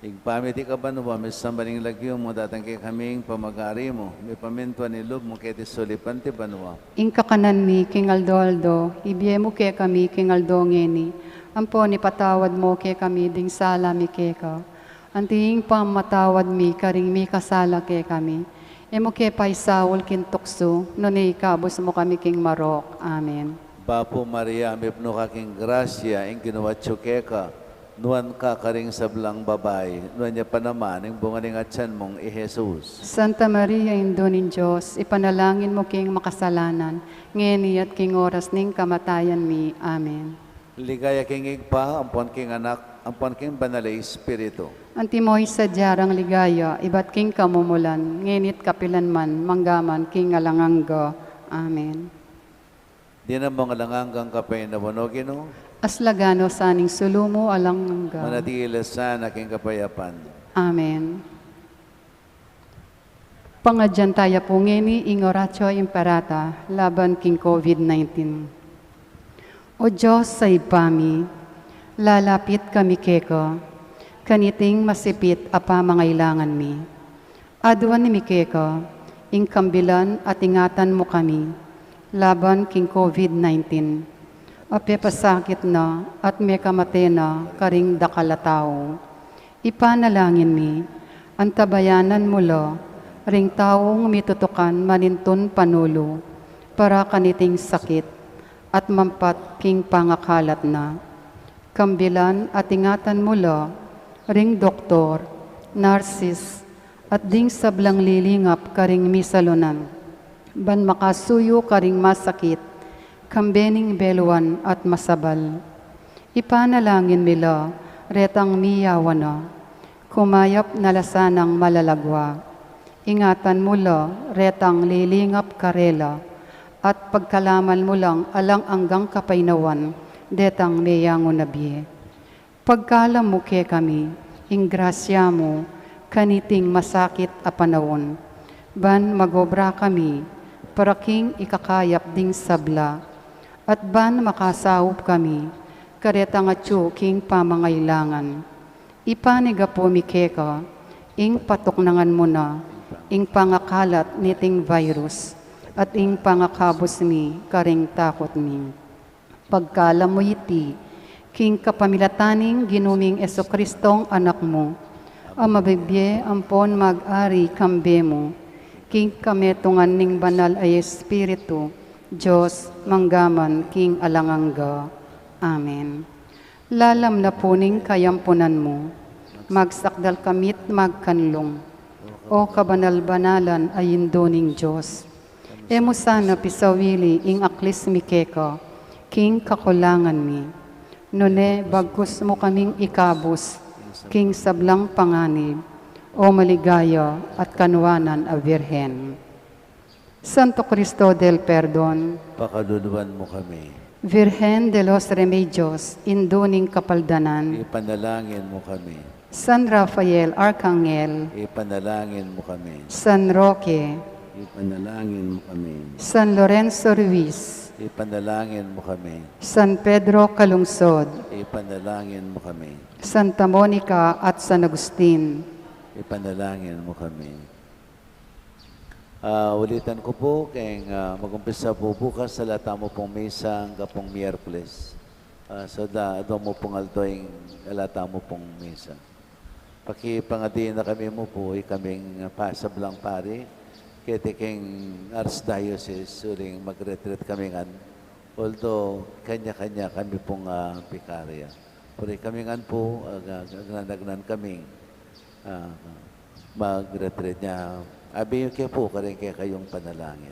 Igpamiti ka ba nawa, may sambaling lagyo mo, datang kay kaming pamagari mo, may pamintuan ni Lub mo, kaya sulipanti ba nawa? Ingka kanan mi, King Aldo, ibiye mo ke kami, King Aldo ngeni. Ampo ni patawad mo ke kami, ding sala mi ke ka. Anting pamatawad mi, karing mi kasala ke kami. Emo ke paisawol kintukso, nuni ikabos mo kami King Marok. Amen. Bapo Maria, may pno kaking grasya, ang ginawa ka. Nuan ka karing sablang babay, nuan niya pa naman, ang bungaling atsan mong Jesus. Santa Maria, Indo nin Diyos, ipanalangin mo king makasalanan, ngeni at king oras ning kamatayan mi. Amen. Ligaya king igpa, ampon king anak, ampon king banalay espiritu. Antimoy sa diyarang ligaya, ibat king kamumulan, ngenit kapilan man, manggaman king alangangga. Amen. Di na mga langanggang kapay na Ginoo. Aslagano saning sulumo alangangga. Manatili sa aking kapayapan. Amen. Pangadyan tayo po ngeni, ingoratio imperata, laban king COVID-19. O Diyos sa ipami, lalapit kami keko, kaniting masipit apa mangailangan mi. Aduan ni Mikeko, ing kambilan at ingatan mo kami, laban king COVID-19. Ape pasakit na at may kamate na karing dakalataw. Ipanalangin mi, antabayanan mo lo, ring taong mitutukan manintun panulo, para kaniting sakit at mampat king pangakalat na. Kambilan at ingatan mo lo, ring doktor, narsis, at ding sablang lilingap karing misalunan. Ban makasuyo karing masakit, kambening beluan at masabal. Ipanalangin mila, retang miyawan na, kumayap na lasanang malalagwa. Ingatan mo la, retang lilingap karela, at pagkalaman mo lang alang anggang kapainawan, detang meyango nabiye. Pagkalam mo ke kami, ingrasya mo, kaniting masakit a panawon. Ban magobra kami, paraking ikakayap ding sabla, at ban makasahop kami, karetang atyo king pamangailangan. Ipaniga po mikeka, ing patuknangan mo na, ing pangakalat niting virus, at ing pangakabos mi, karing takot mi. Pagkalam mo iti, king kapamilataning ginuming Esokristong anak mo, ang mabibye ampon mag-ari kambe mo, king kametungan ning banal ay Espiritu, Diyos, manggaman, king alangangga. Amen. Lalam na puning kayampunan mo, magsakdal kamit magkanlong, o kabanal-banalan ay indoning Diyos. Emo sana pisawili ing aklis mikeka, king kakulangan mi. Nune bagkus mo kaming ikabos, king sablang panganib, o maligaya at kanwanan a Virhen. Santo Cristo del Perdon, Pakaduluan mo kami. Virgen de los Remedios, induning kapaldanan, Ipanalangin mo kami. San Rafael Arcangel, Ipanalangin mo kami. San Roque, Ipanalangin mo kami. San Lorenzo Ruiz, Ipanalangin mo kami. San Pedro Calungsod, Ipanalangin mo kami. Santa Monica at San Agustin. Ipanalangin mo kami. Ulitan ko po, kaya mag-umpisa po bukas sa lata mo pong misa hanggang pong Miyerkules. So doon mo pong aldoing lata mo pong misa. Pakipangatiin na kami mo po, kaming pasablang pari, kaya tiking Archdiocese, uling mag-retreat kami nga. Although, kanya-kanya kami pong pikarya. Pero kami nga po, nagnan kaming mag-retreat niya. Abi yung kaya po, karin kaya kayong panalangin.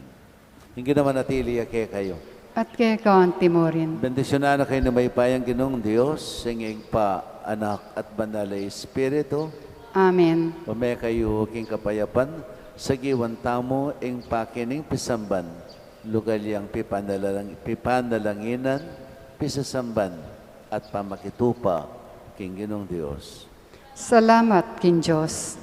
Hindi naman natili kaya kayo. At kaya kawan Timorin. Bendisyonan na kayo na may payang Ginoong Diyos, singing pa, anak at banal na Espiritu. Amen. Pamay kayo king kapayapan, sa giwan tamo, ing pakining pisamban, lugalyang pipanalanginan, pisasamban, at pamakitupa king Ginong Dios. Salamat, King Diyos.